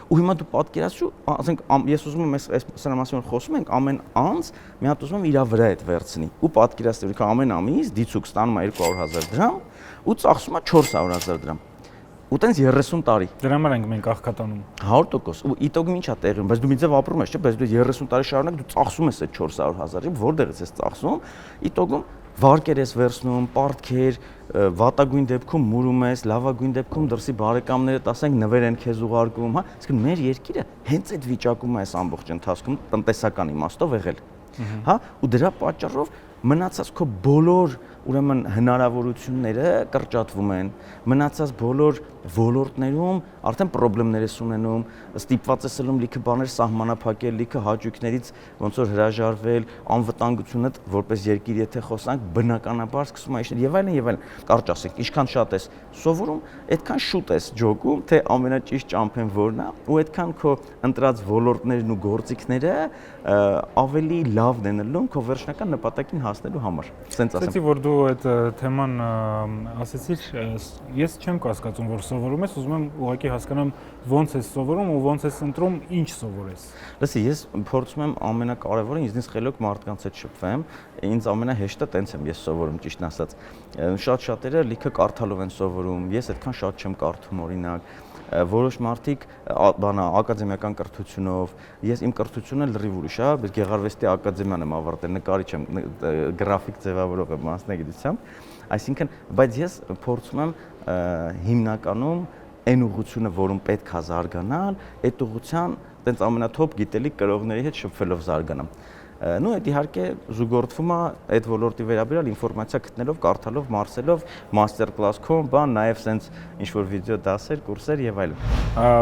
Ու հիմա դու պատկերացրու, ասենք ես ուզում եմ այս սրա մասին որ խոսում ենք, ամեն անձ մի հատ ուզում եմ իր վրա այդ վերցնի։ Ու պատկերացրու, ինքը ամեն ամիս դիցուկ ստանում է 200,000 դրամ ու ծախսում է 400,000 դրամ։ Ու տենց 30 տարի։ Դրա համար ենք մենք աղքատանում։ 100%։ Ու իտոգում ի՞նչ է տեղի ունենում, բայց դու մի ձև ապրում ես, չէ՞, բայց դու 30 տարի շարունակ դու ծախսում ես այդ 400,000-ը, որտեղից ես ծախսում, իտոգում վարկեր ես վերցնում, պարտքեր, վատագույն դեպքում մուրում ես, լավագույն դեպքում դրսի բարեկամներդ ասենք նվեր են քեզ ուղարկում, հա, այսինքն մեր երկիրը հենց այդ վիճակում է այս ամբողջ ընթացքում տնտեսական իմաստով եղել, հա, ու դրա պատճառով մնացած քո բոլոր ուրեմն հնարավորությունները կրճատվում են, մնացած բոլոր ոլորտներում արդեն խնդիրներ ես ունենում, ստիպված ես ելնում լիքը բաներ սահմանափակել, լիքը հաճույքներից ոնց որ հրաժարվել, անվտանգությունդ որպես երկիր եթե խոսանք, բնականաբար սկսում է իշնել եւ այլն, կարճ ասենք, ինչքան շատ ես սովորում, այդքան շուտ ես ջոգում, թե ամենաճիշտ ճամփեն որն է, ու այդքան քո ընտրած ոլորտներն ու գործիքները ավելի լավն են ելնում քո վերջնական նպատակին հասնելու համար։ Սենց ասեմ։ Ասեցի, որ դու այդ թեման ասեցիր, ես չեմ կասկածում, որ սովորում ես, ուզում եմ ուղղակի հասկանամ ոնց ես սովորում ու ոնց ես ընտրում, ինչ սովորես։ Լսի, ես փորձում եմ ամենակարևորը ինձնից խելոք մարդկանց հետ շփվեմ, ինձ ամենահեշտը տենց եմ ես սովորում, ճիշտն ասած։ Շատ-շատերը լիքը կարդալով են սովորում, ես այդքան շատ չեմ կարդում օրինակ։ Որոշ մարդիկ ակադեմիական կրթությունով, ես իմ կրթությունը լրիվ ուրիշ է, բայց Գեղարվեստի ակադեմիան եմ ավարտել, նկարիչ եմ, գրաֆիկ ձևավորող եմ մասնագիտությամբ, այսինքն, բայց ես փորձում եմ հիմնականում այն ուղղությունը, որում պետք է զարգանալ, այդ ուղղության տենց ամենաթոփ գիտելիք կրողների հետ շփվելով զարգանամ։ Նու այդ իհարկե զուգորդվում է այդ ոլորտի վերաբերյալ ինֆորմացիա գտնելով, կարդալով, մարսելով, master class-ում, բան, նաև sense ինչ որ վիդեո դասեր, կուրսեր եւ այլն։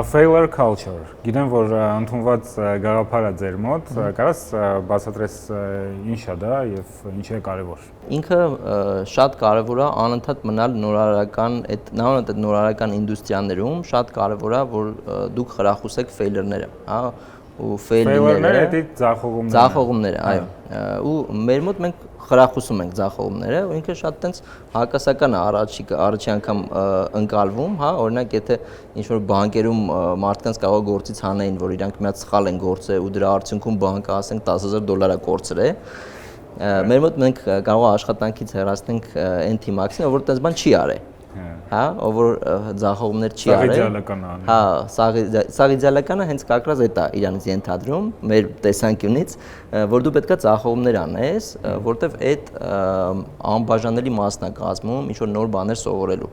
Failure culture։ Գիտեմ, որ ընդունված գաղափար է ձեր մոտ, կարաս բացատրես ինչ է դա եւ ինչ է կարեւոր։ Ինքը շատ կարևոր է անընդհատ մնալ նորարարական, այդ նորարարական ինդուստրիաներում շատ կարևոր է, որ դուք խրախուսեք failure-ները, հա, ու failure-ները, ձախողումները, այո։ Ու մեր մոտ մենք խրախուսում ենք ձախողումները, ու ինքը շատ տենց հակասական է առաջի անգամ ընկալվում, հա, օրինակ եթե ինչ-որ բանկերում մարդկանց կարող է գործից հանեին, որ իրանք մի հատ սխալ են գործել ու դրա արդյունքում բանկը ասենք $10,000 կորցրել, մեր մոտ մենք կարող է աշխատանքից հեռացնենք այն թիմակցին, որ տենց բան չի արել։ Հա, ով որ ձախողումներ չի արել։ Հա, սա իդեալականը հենց կակրած այդ է իրանից ենթադրում մեր տեսանկյունից, որ դու պետքա ձախողումներ անես, որտեվ այդ անբաժանելի մասն է կազմում ինչ որ նոր բաներ սովորելու։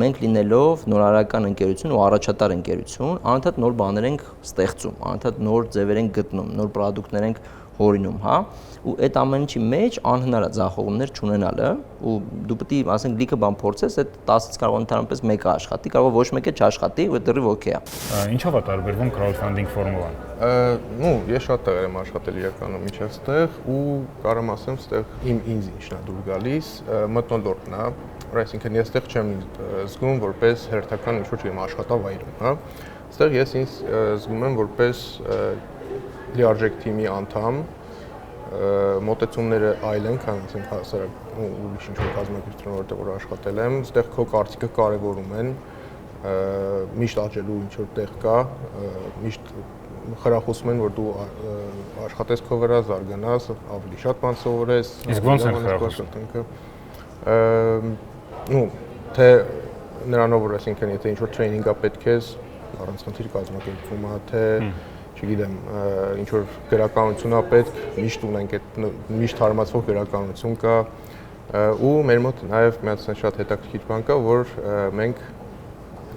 Մենք լինելով նորարարական ընկերություն ու առաջատար ընկերություն, անընդհատ նոր բաներ ենք ստեղծում, անընդհատ նոր ձևեր ենք գտնում, նոր պրոդուկտներ ենք հորինում, հա, ու այդ ամենի մեջ անհնար է ձախողումներ չունենալը, ու դու պետք է ասենք լիքը բան փորձես, այդ 10-ից կարող ընդհանրապես մեկը աշխատի, կարող է ոչ մեկը չաշխատի, ու դեռ օքեյ է։ Ինչով է տարբերվում crowdfunding-formula-ն։ Ну, ես շատ տեղեր եմ աշխատել իրականում միջև ստեղ ու կարող եմ ասեմ, ստեղ ինձ ինչն է դուր գալիս, մթնոլորտն է, այսինքն ես ստեղ չեմ զգում որպես հերթական ինչ-որ չեմ աշխատավայրում, հա։ Ստեղ ես ինձ զգում եմ որպես լիարժեք թիմի անդամ, մոտեցումները այլ են, քան ասենք հասարակ ուրիշ ինչ-որ կազմակերպություն, որտեղ որ աշխատել եմ, այստեղ քո կարծիքը կարևորում են, միշտ աճելու ինչ-որ տեղ կա, միշտ խրախուսում են, որ դու աշխատես քո վրա, զարգանաս, ավելի շատ բան սովորես։ Իսկ ո՞նց են խրախուսում։ Թե նրանով որ այսինքն եթե ինչ-որ տրեյնինգ է պետք է, առանց խնդիր կազմակերպվում է, թե չգիտեմ, ինչ որ գրականություն է պետք, միշտ ունենք այդ միշտ հարմարեցող գրականություն կա ու մեր մոտ նաև մի հատ շատ հետաքրքիր բան կա, որ մենք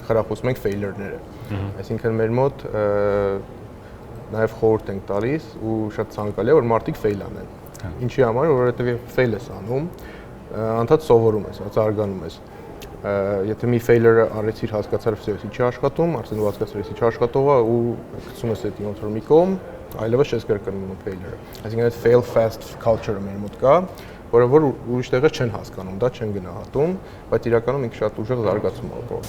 խրախուսում ենք failure-ները։ Այսինքն մեր մոտ նաև խորհուրդ ենք տալիս ու շատ ցանկալի է որ մարդիկ fail անեն։ Ինչի համար, որովհետև fail ես անում, անդադ սովորում ես, զարգանում ես։ Եթե մի failure-ը արեցիր, հասկացար, որ չի աշխատում, արդեն ու հասկացար, որ չի աշխատող է ու գցում ես այդ ոնց որ մի կողմ, այլևս չես կրկնում failure-ը։ Այսինքն այդ fail fast culture-ը մեր մոտ կա, որը որ ուրիշ տեղեր չեն հասկանում, դա չեն գնահատում, բայց իրականում ինքը շատ ուժեղ զարգացում է ապրում։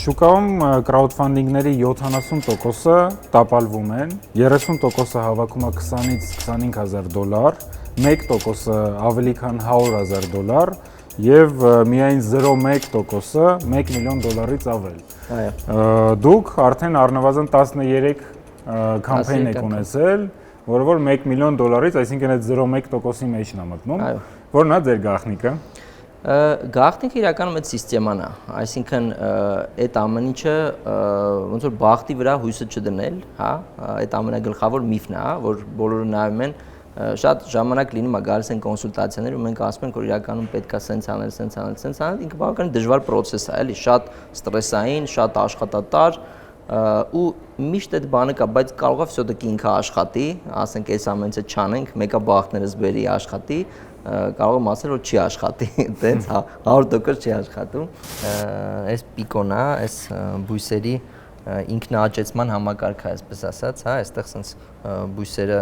Շուկայում crowdfunding-ների 70%-ը տապալվում են, 30%-ը հավաքում է 20-ից 25000 դոլար, 1%-ը ավելի քան $100,000 եւ միայն 0.1%-ը $1 միլիոն ավել։ Այո։ Դուք արդեն առնվազն 13 կամպեյն եք ունեցել, որը որ $1 միլիոն, այսինքն այդ 0.1%-ի մեջն է մտնում։ Այո։ Որն է ձեր գաղտնիքը։ Գաղտնիքը իրականում այդ սիստեման է, այսինքն այդ ամեն ինչը ոնց որ բախտի վրա հույսը չդնել, հա, այդ ամենագլխավոր միֆն է, որ բոլորը նայում են, շատ ժամանակ լինում է գալիս են կոնսուլտացիաներ ու մենք ասում ենք որ իրականում պետք է սենց անել, ինքը բավական դժվար process է, էլի, շատ ստրեսային, շատ աշխատատար ու միշտ այդ բանը կա, բայց կարող է всё-таки ինքը աշխատի, ասենք այս ամենից չանենք, մեկը բախտներս բերի աշխատի, կարող եմ ասել որ չի աշխատի, այդպես 100% չի աշխատում։ Այս պիկոն է, այս բույսերի ինքնաաճեցման համակարգը, այսպես ասած, հա, այստեղ sense բույսերը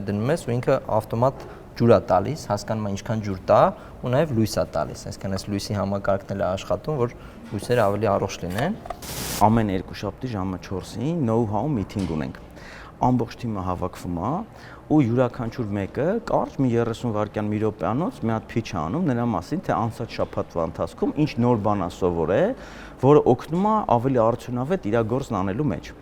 դնում ես ու ինքը ավտոմատ ջուր է տալիս, հասկանում է ինչքան ջուր տա ու նաև լույս է տալիս, այսինքն այս լույսի համակարգն էլ է աշխատում, որ բույսերը ավելի առողջ լինեն։ Ամեն երկուշաբթի ժամը 4-ին know-how meeting ունենք։ Ամբողջ թիմը հավաքվում է ու յուրաքանչյուր մեկը կարճ մի 30 վայրկյան մի րոպեանոց մի հատ pitch անում նրա մասին, թե անցած շաբաթվա ընթացքում ինչ նոր բան է սովորել, որը օգնում է ավելի արդյունավետ իր գործն անելու մեջ։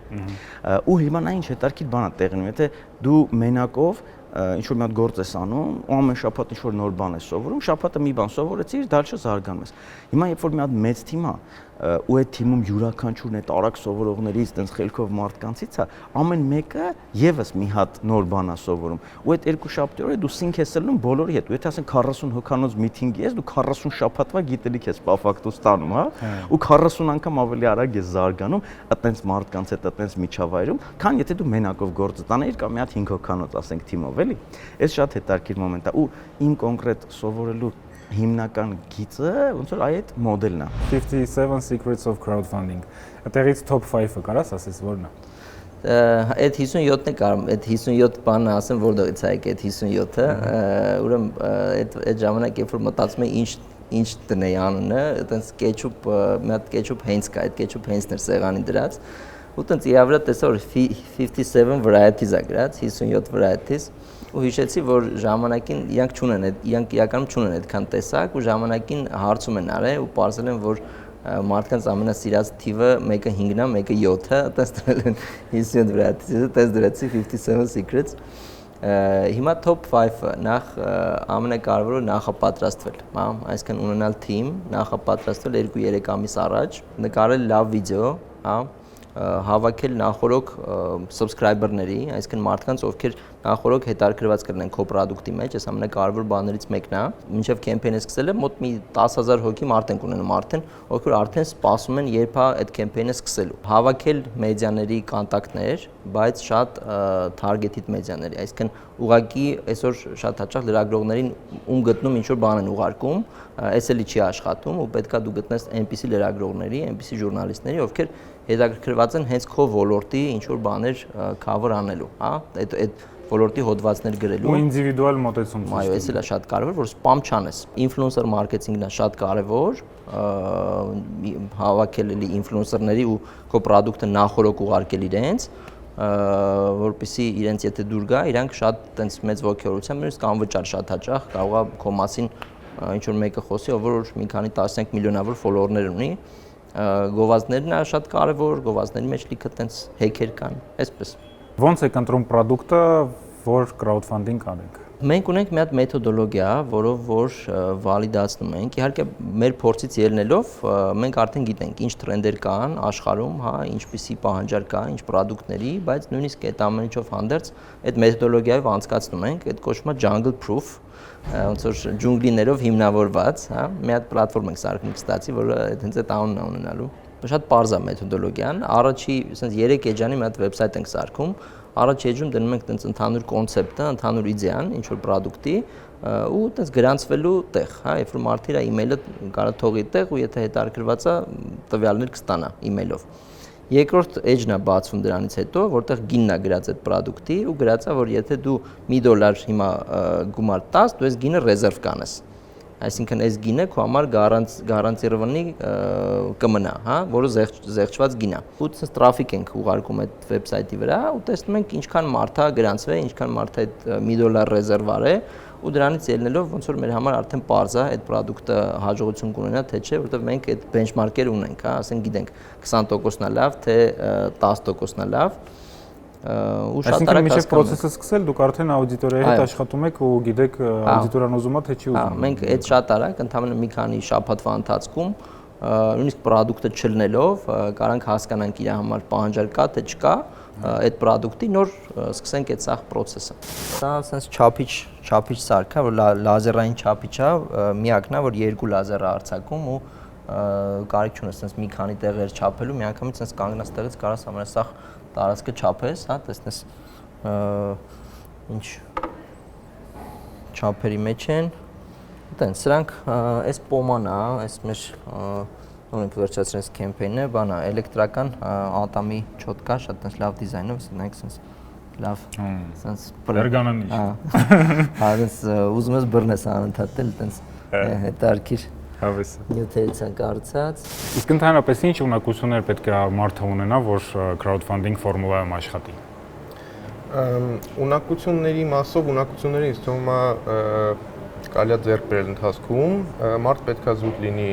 Ու հիմա նա ինչ հետաքրքիր բան է տեղի ունենում, եթե դու մենակով ինչ-որ մի հատ գործ ես անում, ու ամեն շաբաթ ինչ-որ նոր բան ես սովորում, շաբաթը մի բան սովորեցիր, դալշը զարգանում ես։ Հիմա երբ որ մի հատ մեծ թիմ է, ու այդ թիմում յուրաքանչյուրն այդ արագ սովորողներից, տենց խելքով մարդկանցից է, ամեն մեկը եւս մի հատ նոր բան է սովորում։ Ու այդ երկու շաբթի օրը դու սինք ես ելնում բոլորի հետ։ Ու եթե ասենք 40 հոգանոց միտինգ ես, դու 40 շաբաթվա գիտելիք ես պաֆակտու ստանում, հա, ու 40 անգամ ավելի արագ ես զարգանում, այտենց մարդկանց հետ, այտենց միջավայրում, քան եթե դու մենակով գործը տանեիր կամ մի հատ 5 հոգանոց, ասենք թիմով, էլի։ Այս շատ հետաքրքիր մոմենտ է ու իմ կոնկրետ սովորելու հիմնական գիծը ոնց որ այդ մոդելն է 57 secrets of crowdfunding։ Այդտեղից top 5-ը կարաս ասես որն է։ Այդ 57-ն է կարամ, այդ 57 բանը ասեմ որտեղից է այդ 57-ը, ուրեմն այդ ժամանակ երբ որ մտածում եմ ինչ դնեի անունը, այտենց կեչուպ, մի հատ կեչուպ հենց կա, այդ կեչուպ հենցն էր սեղանի դրած, ու տենց իավրա տեսա որ 57 varieties է գրած, 57 varieties ու հիշեցի որ ժամանակին իրանք իրականում չունեն այդքան տեսակ ու ժամանակին հարցում են արել ու պարզել են որ մարդկանց ամենասիրած թիվը մեկը 5-ն է, մեկը 7-ը, այտենց դրել են 57 varieties, այտենց դրեցի 57 secrets։ Հիմա top 5-ը նախ ամենակարևորը նախապատրաստվել, հա, այսինքն ունենալ թիմ, նախապատրաստվել 2-3 ամիս առաջ, նկարել լավ վիդեո, հա, հավաքել նախորոք subscriber-ների, այսինքն մարդկանց, ովքեր նախորոք հետաքրքրված կլինեն քո product-ի մեջ, այս ամենակարևոր բաներից մեկն է։ Մինչև campaign-ը սկսելը մոտ մի 10000 հոգի մարդ ենք ունենում արդեն, ովքեր արդեն սպասում են երբ է այդ campaign-ը սկսելու։ Հավաքել մեդիաների կոնտակտներ, բայց շատ targeted մեդիաների, այսինքն ուղղակի այսօր շատ հաճախ լրագրողներին ում գտնում ինչ որ բան են ուղարկում, այս էլի չի աշխատում ու պետքա դու գտնես այնպիսի լրագրողների, այնպիսի ժուրնալիստների, ովքեր հետաքրքրված են հենց քո ոլորտի ինչ որ բաներ cover անելու, հա, այդ ոլորտի հոդվածներ գրելու։ Ու ինդիվիդուալ մոտեցում։ Այո, այս էլ է շատ կարևոր, որ spam չանես։ Influencer marketing-ն է շատ կարևոր, հավաքել էլի influencer-ների ու քո product-ը նախորոք ուղարկել իրենց որպեսզի իրենց եթե դուր գա, իրանք շատ տենց մեծ ոգևորությամբ նույնիսկ անվճար շատ հաճախ կարող է քո մասին ինչ որ մեկը խոսի, ով որ մի քանի տասնյակ միլիոնավոր ֆոլոուերներ ունի, գովազդներն է շատ կարևոր, գովազդների մեջ լիքը տենց հեքեր կան, այսպես։ Ոնց եք ընտրում product-ը, որ crowdfunding անեք։ Մենք ունենք մի հատ մեթոդոլոգիա, որով որ վալիդացնում ենք։ Իհարկե մեր փորձից ելնելով մենք արդեն գիտենք ինչ տրենդեր կան աշխարհում, հա, ինչպիսի պահանջար կա, ինչ product-ների, բայց նույնիսկ այդ ամեն ինչով հանդերձ այդ մեթոդոլոգիայով անցկացնում ենք, այդ կոչվում է jungle proof, ոնց որ ջունգլիներով հիմնավորված, հա, մի հատ պլատֆորմ ենք սարքում ստացի, որը հենց այդ անունն է ունենալու։ Շատ պարզ է մեթոդոլոգիան։ Առաջի, ասենց 3 էջանի մի հատ վեբսայթ ենք սարքում։ Առաջ էջում դնում ենք տենց ընդհանուր կոնցեպտը, ընդհանուր իդեան, ինչ որ product-ի ու տենց գրանցվելու տեղ, հա, երբ որ մարդը իր email-ը կարա թողի տեղ ու եթե հետաքրքրված է տվյալներ կստանա email-ով։ Երկրորդ էջն է բացվում դրանից հետո, որտեղ գինն է գրած այդ product-ի ու գրած է, որ եթե դու $1 հիմա գումար տաս, դու այս գինը ռեզերվ կանես։ Այսինքն այս գինը քո համար գարանտիրованный կմնա, հա, որը զեղչված գին է։ Ու ցած տրաֆիկ ենք ուղարկում այդ վեբսայթի վրա ու տեսնում ենք ինչքան մարդ է գրանցվել, ինչքան մարդ է այդ $1 ռեզերվ արել ու դրանից ելնելով ոնց որ մեր համար արդեն պարզ է այդ product-ը հաջողություն կունենա թե չէ, որովհետև մենք այդ benchmark-եր ունենք, հա, ասենք գիտենք 20%-ն է լավ, թե 10%-ն է լավ։ Ու շատ արագ միշտ process-ը սկսել, դուք արդեն աուդիտորիայի հետ աշխատում եք ու գիտեք աուդիտորան ուզում է թե չի ուզում։ Մենք այդ շատ արագ, ընդհանրապես մի քանի շաբաթվա ընթացքում նույնիսկ product-ը չլնելով, կարանք հասկանանք իր համար պահանջար կա թե չկա այդ product-ի, նոր սկսենք այդ սաղ process-ը։ Դա ասես չափիչ սարք է, որ լազերային չափիչ է, միակն է, որ 2 լազեր է արձակում ու կարիք չունես ասես մի քանի տեղեր չափելու, միանգամից ասես կանգնած տեղից կարաս ամենասաղ տարածքը չափես, հա, տեսնես ինչ չափերի մեջ են։ Այտեն, սրանք այս պոման է, այս մեր ունենք վերջացրած կեմպեյնն է, բան է, էլեկտրական ատամի չոտկա, շատ տես լավ դիզայնով, նայեք սենց լավ, սենց էրգոնոմիկ։ Հա, դες ուզում ես բռնես անընդհատ, տենց հետարքիր։ Հավես։ Նյութերից են կառուցած։ Իսկ ընդհանրապես ինչ ունակություններ պետք է մարդը ունենա, որ crowdfunding-Formula-ում աշխատի։ Ունակությունների մասով ունակությունները ինձ թվում է կարելի է ձեռք բերել ընթացքում, մարդ պետք է զուտ լինի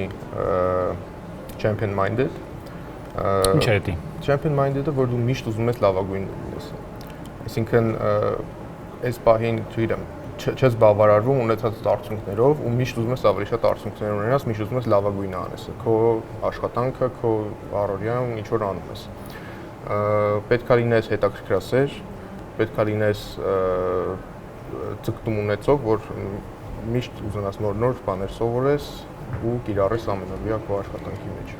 champion minded։ Ինչ է դա։ Champion minded-ը, որ դու միշտ ուզում ես լավագույնը լինես։ Այսինքն այս պահին, չգիտեմ, չես բավարարվում ունեցած արդյունքներով ու միշտ ուզում ես ավելի շատ արդյունքներ ունենաս, միշտ ուզում ես լավագույնը անես։ Քո աշխատանքը, քո առօրյան ինչ որ անում ես։ Պետք է լինես հետաքրքրասեր, պետք է լինես ձգտում ունեցող, որ միշտ ուզենաս նոր բաներ սովորես ու կիրառես ամենօրյա քո աշխատանքի մեջ։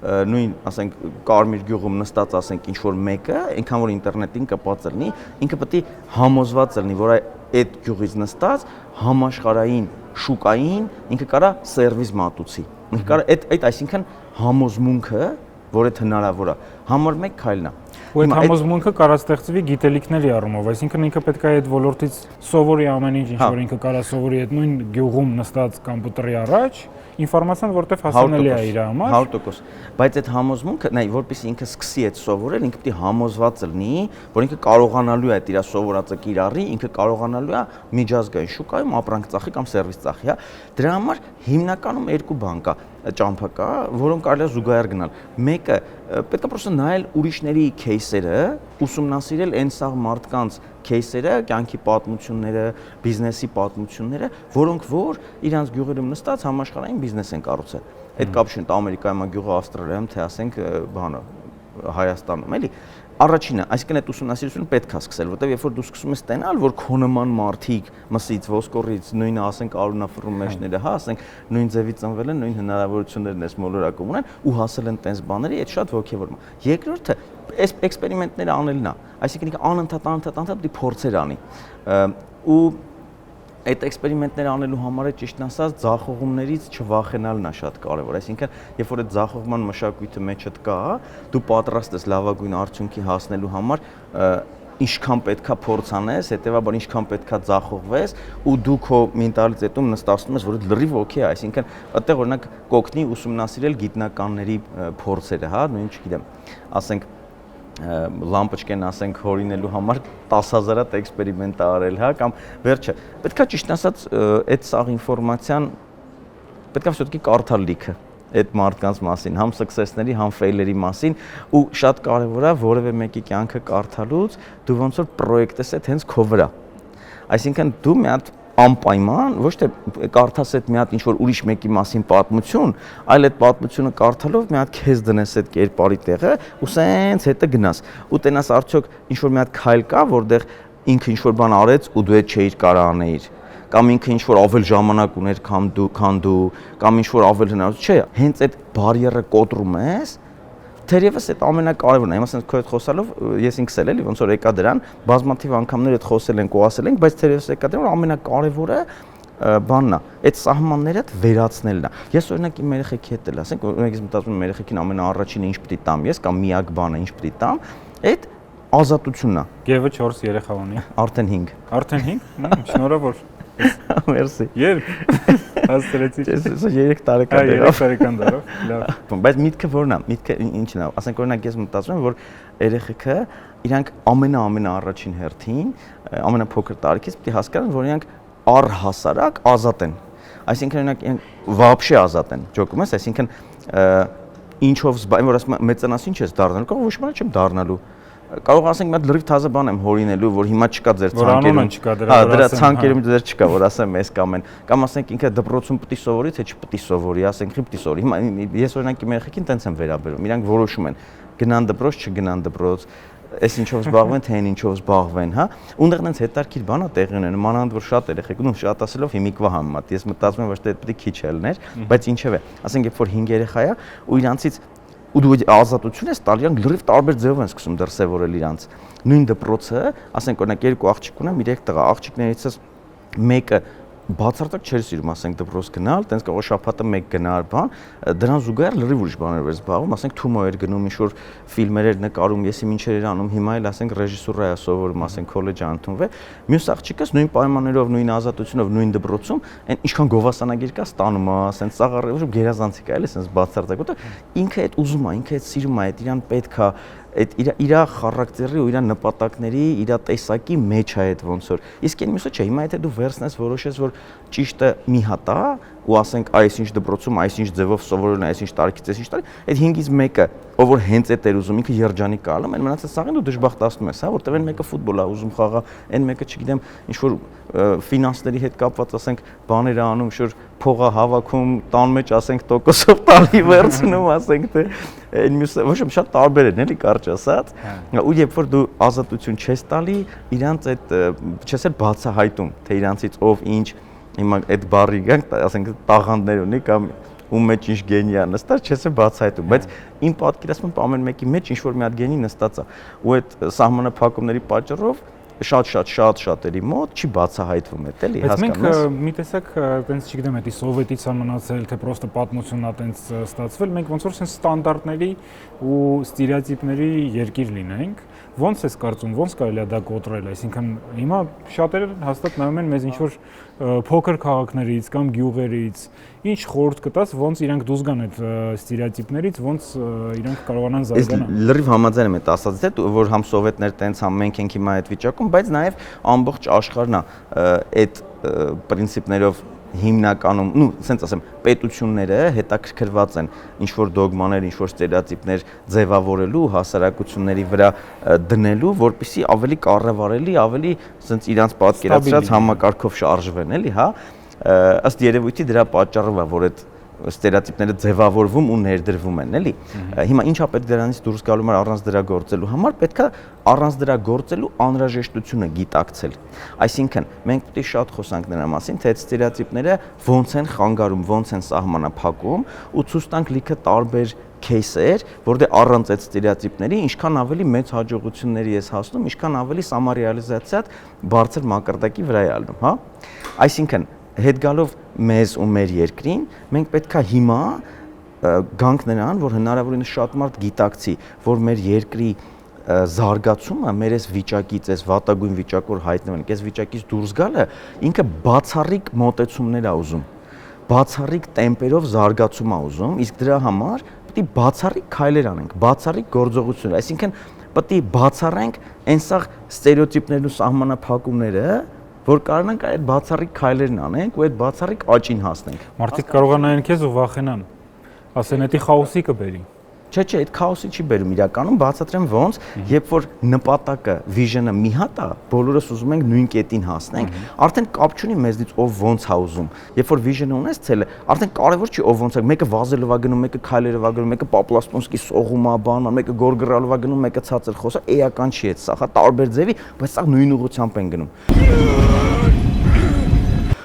Նույն, ասենք, Կարմիր գյուղում նստած, ասենք, ինչ որ մեկը, այնքան որ ինտերնետին կապած լինի, ինքը պետք է համոզված լինի, որ այդ գյուղից նստած համաշխարհային շուկային ինքը կարա սերվիս մատուցի։ Ինքը կարա այդ այսինքն համոզմունքը, որ այդ հնարավոր է, համար 1 քայլն է։ Ու այդ համոզմունքը կարա ստեղծվի գիտելիքների առումով, այսինքն ինքը պետք է այդ ոլորտից սովորի ամեն ինչ, ինչ որ ինքը կարա սովորի այդ նույն գյուղում նստած կոմպյուտերի առաջ, ինֆորմացիան որտեղ հասանելի է իր համար 100%, բայց այդ համոզմունքը, նայ, որպեսզի ինքը սկսի այդ սովորել, ինքը պետք է համոզված լինի, որ ինքը կարողանալու է այդ իր սովորածը կիրառի, ինքը կարողանալու է միջազգային շուկայում ապրանք ծախի կամ սերվիս ծախի, հա։ Դրա համար հիմնականում 2 բան կա, ճամփա կա, որոնք կարելի է զուգահեռ գնալ։ Մեկը պետք է պրոստը նայել ուրիշների кейսերը, ուսումնասիրել այն սաղ մարդկանց кейսերը, կյանքի պատմությունները, բիզնեսի պատմությունները, որոնք որ իրանց գյուղերում նստած համաշխարհային բիզնես են կառուցել։ Այդ կապ չունի Ամերիկայում, գյուղը Ավստրալիայում, թե ասենք բանը Հայաստանում, էլի։ Առաջինը, այսինքն այդ ուսումնասիրությունը պետք է սկսել, որտեղ երբ որ դու սկսում ես ստենալ, որ քո նման մարդիկ մսից, ոսկորից, նույնը ասենք արունաֆռու մեջները, հա, ասենք նույն ձևի ծնվել են, նույն հնարավորություններն էս մոլորակում ունեն ու հասել են տենց բաների, այդ շատ ոգևորում է։ Երկրորդը, այս էքսպերիմենտները անելն է, այսինքն անընդհատ դի փորձեր անի։ Ու այդ էքսպերիմենտները անելու համար է ճիշտն ասած ձախողումներից չվախենալն է շատ կարևոր, այսինքն երբ որ այդ ձախողման մշակույթը մեջդ կա, դու պատրաստ ես լավագույն արդյունքի հասնելու համար ինչքան պետքա փորձ անես, հետեւաբար ինչքան պետքա ձախողվես ու դու քո մենտալիտետում նստածում ես, որ դա լրիվ օքեյ է, այսինքն այդտեղ օրինակ կօգնի ուսումնասիրել գիտնականների փորձերը, հա, նույն չգիտեմ, ասենք լամպոչկեն ասենք հորինելու համար 10,000 հատ էքսպերիմենտ արել, հա, կամ վերջը։ Պետքա ճիշտ ասած այդ սաղ ինֆորմացիան պետքա все-таки կարդալ լիքը այդ մարդկանց մասին, համ success-ների, համ fail-երի մասին, ու շատ կարևոր է որևէ մեկի կյանքը կարդալուց դու ոնց որ պրոյեկտ ես այդ հենց քո վրա։ Այսինքն դու մի հատ անպայման ոչ թե կարդաս այդ մի հատ ինչ-որ ուրիշ մեկի մասին պատմություն, այլ այդ պատմությունը կարդալով մի հատ քեզ դնես այդ կերպարի տեղը ու սենց հետը գնաս։ Ու տենաս արդյոք ինչ-որ մի հատ քայլ կա, որտեղ ինքը ինչ-որ բան արեց ու դու այդ չէիր կարող անեիր, կամ ինքը ինչ-որ ավել ժամանակ ուներ, քան դու, կամ ինչ-որ ավել հնարավոր չէ, հենց այդ բարիերը կոտրում ես, թերևս այդ ամենակարևորն է, հիմա ասենք քո հետ խոսալով ես ինքս էլի ոնց որ եկա դրան, բազմաթիվ անգամներ այդ խոսել ենք ու ասել ենք, բայց թերևս եկա դրան, որ ամենակարևորը բանն է, այդ սահմանները վերացնելն է։ Ես օրինակ իմ երեխեքի հետ էլ ասենք, օրինակ ես մտածում եմ երեխեքին ամենաառաջինը ինչ պիտի տամ ես, կամ միակ բանը ինչ պիտի տամ, այդ ազատությունն է։ Գևը 4 երեխա ունի։ Արդեն 5։ Արդեն 5։ Շնորհավոր։ Մերսի։ Երբ հասցրեցի։ Ես 3 տարեկան դեռ։ 3 տարեկան դեռ։ Լավ։ Բայց միտքը որն է։ Միտքը ինչն է։ Ասենք օրինակ ես մտածում եմ, որ երեխեքը իրանք ամենաառաջին հերթին, ամենափոքր տարիքից պիտի հասկանան, որ իրանք առհասարակ ազատ են։ Այսինքն օրինակ вообще ազատ են։ Ջոկում ես, այսինքն ինչով զբաղվում, որ ասում եմ մեծանաս ինչ ես դառնալու, կարող ոչ մի չեմ դառնալու։ Կարող ասենք մի հատ լրիվ թազը բան եմ հորինելու, որ հիմա չկա ձեր ցանկերում։ Հա, դրա ցանկերում դեռ չկա, որ ասեմ էս կամ այն։ Կամ ասենք ինքը դպրոցում պիտի սովորի, թե չպիտի սովորի, ասենք խի պիտի սովորի։ Հիմա ես օրինակ իմ երեխեքին տենց եմ վերաբերում։ Իրանք որոշում են գնան դպրոց, չգնան դպրոց, այս ինչով զբաղվեն, թե այն ինչով զբաղվեն, հա։ Ունդեղ նենց հետարքիր բան է տեղի ունենում, մանավանդ որ շատ երեխեք, ու շատ ասելով հիմիկվա համեմատ։ Ես մտածում եմ, որ դա պետք է քիչ ելներ, բայց ինչև է։ Ասենք երբ որ 5 երեխա է, ու իրանցից ու դու ազատություն ես տալ, իրանք լրիվ տարբեր ձևով են սկսում դրսևորել իրանց։ Նույն դպրոցը, ասենք օրինակ 2 աղջիկ ունեմ, 3 տղա, աղջիկներից մեկը բացարձակ չէր սիրում, ասենք դպրոց գնալ, տենց կարող շաբաթը մեկ գնար բան, դրան զուգահեռ լրիվ ուրիշ բաներով էր զբաղվում, ասենք թումո էր գնում, ինչ-որ ֆիլմեր էր նկարում, եսի ինչեր էր անում, հիմա էլ ասենք ռեժիսուրա է սովորում, ասենք քոլեջը ընդունվել։ Մյուս աղջիկս նույն պայմաններով, նույն ազատությունով, նույն դպրոցում, այն ինչքան գովասանագիր կա ստանում է, ասենք ծաղարը գերազանցիկ է, էլի, ասենք բացարձակ, որտեղ ինքը այդ ուզում է, ինքը այդ սիրում է, այդ իրան պետք է այդ իր խարակտերի ու իր նպատակների, իր տեսակի մեջ է այդ ոնց որ։ Իսկ այն մյուսը չէ, հիմա եթե դու վերցնես, որոշես, որ ճիշտը մի հատ է, ու ասենք այսինչ դպրոցում, այսինչ ձևով սովորելն է, այսինչ տարիքից, այսինչ տարի, այդ 5-ից մեկը, ով որ հենց այդ էր ուզում, ինքը երջանիկ կալում, այն մնացած սաղին դու դժբախտացնում ես, հա, որտեղ այն մեկը ֆուտբոլ է ուզում խաղա, այն մեկը, չգիտեմ, ինչ որ ֆինանսների հետ կապված, ասենք, բաներ է անում, ինչ որ փող է հավաքում, տան մեջ, ասենք, տոկոսով տալի վերցնում, ասենք, թե այն մյուսը, ոչ մի շատ տարբեր են, էլի կարճ ասած, ու երբ որ դու ազատություն չես տալի, իրանց այդ չես էլ բացահայտում, թե իրանցից ով ինչ, հիմա այդ բառի գանք, ասենք, տաղանդներ ունի կամ ում մեջ ինչ գենի է նստած, չես է բացահայտում, բայց իմ պատկերացմամբ ամեն մեկի մեջ ինչ որ մի հատ գենի նստած է, ու այդ սահմանափակումների պատճառով շատ-շատերի մոտ չի բացահայտվում այդ էլի, հասկանաս։ Բայց մենք մի տեսակ տենց չգիտեմ, էդի սովետից է մնացել, թե պրոստը պատմությունն է տենց ստացվել, մենք ոնց որ sense ստանդարտների ու ստերեոտիպների երկիր լինենք, ոնց ես կարծում, ոնց կարելի է դա կոտրել, այսինքն հիմա շատերը հաստատ նայում են մեզ ինչ որ փոքր քաղաքներից կամ գյուղերից, ինչ խորհուրդ կտաս, ոնց իրանք դուրս գան այդ ստերեոտիպներից, ոնց իրանք կարողանան զարգանալ։ Լրիվ համաձայն եմ այդ ասածից հետ, որ համ սովետներ տենց, համ մենք ենք հիմա այդ վիճակում, բայց նաև ամբողջ աշխարհն է այդ պրինցիպներով հիմնականում, ну, ասենց ասեմ, պետությունները հետաքրքրված են ինչ որ դոգմաներ, ինչ որ ստերեոտիպներ ձևավորելու, հասարակությունների վրա դնելու, որպեսզի ավելի կառավարելի, ավելի ասենց իրանց պատկերացրած համակարգով շարժվեն, էլի, հա, ըստ երևույթի դրա պատճառով է, որ այդ ստերեոտիպները ձևավորվում ու ներդրվում են, էլի։ Հիմա ինչա պետք դրանից դուրս գալու համար առանց դրա գործելու համար պետք է առանց դրա գործելու անհրաժեշտությունը գիտակցել։ Այսինքն մենք պետք է շատ խոսանք նրա մասին, թե այդ ստերեոտիպները ոնց են խանգարում, ոնց են սահմանափակում ու ցույց տանք լիքը տարբեր кейսեր, որտեղ առանց այդ ստերեոտիպների ինչքան ավելի մեծ հաջողությունների ես հասնում, ինչքան ավելի սամարեալիզացիա բարձր մակարդակի վրա է ալնում, հա։ Այսինքն հետ գալով մեզ ու մեր երկրին, մենք պետքա հիմա գանք նրան, որ հնարավորինս շատ մարդ գիտակցի, որ մեր երկրի զարգացումը մեր այս վիճակից, այս վատագույն վիճակով հայտնվենք, այս վիճակից դուրս գալը ինքը բացառիկ մոտեցումներ է ուզում, բացառիկ տեմպերով զարգացում է ուզում, իսկ դրա համար պետք է բացառիկ քայլեր անենք, բացառիկ գործողություններ, այսինքն պետք է բացառենք այն սաղ ստերեոտիպներն ու սահմանափակումները, որ կարողանանք այդ բացառիկ քայլերն անենք ու այդ բացառիկ աճին հասնենք։ Մարդիկ կարող են նայեն քեզ ու վախենան։ Ասեն, «Էդի խաոսի կբերի»։ Չէ, այդ քաոսի չի բերում իրականում, բացատրեմ ոնց, երբ որ նպատակը, վիժնը մի հատ է, բոլորս ուզում ենք նույն կետին հասնենք, արդեն կապ չունի մեզնից ով ոնց է ուզում։ Երբ որ վիժնը ունես ցելը, արդեն կարևոր չի ով ոնց է, մեկը վազելով է գնում, մեկը քայլերով է գնում, մեկը պապլաստոնսկի սողում է, բան, մեկը գորգռալով է գնում, մեկը ցածր խոսա, էական չի այդ սա, հա, տարբեր ձևի, բայց սա նույն ուղղությամբ են գնում։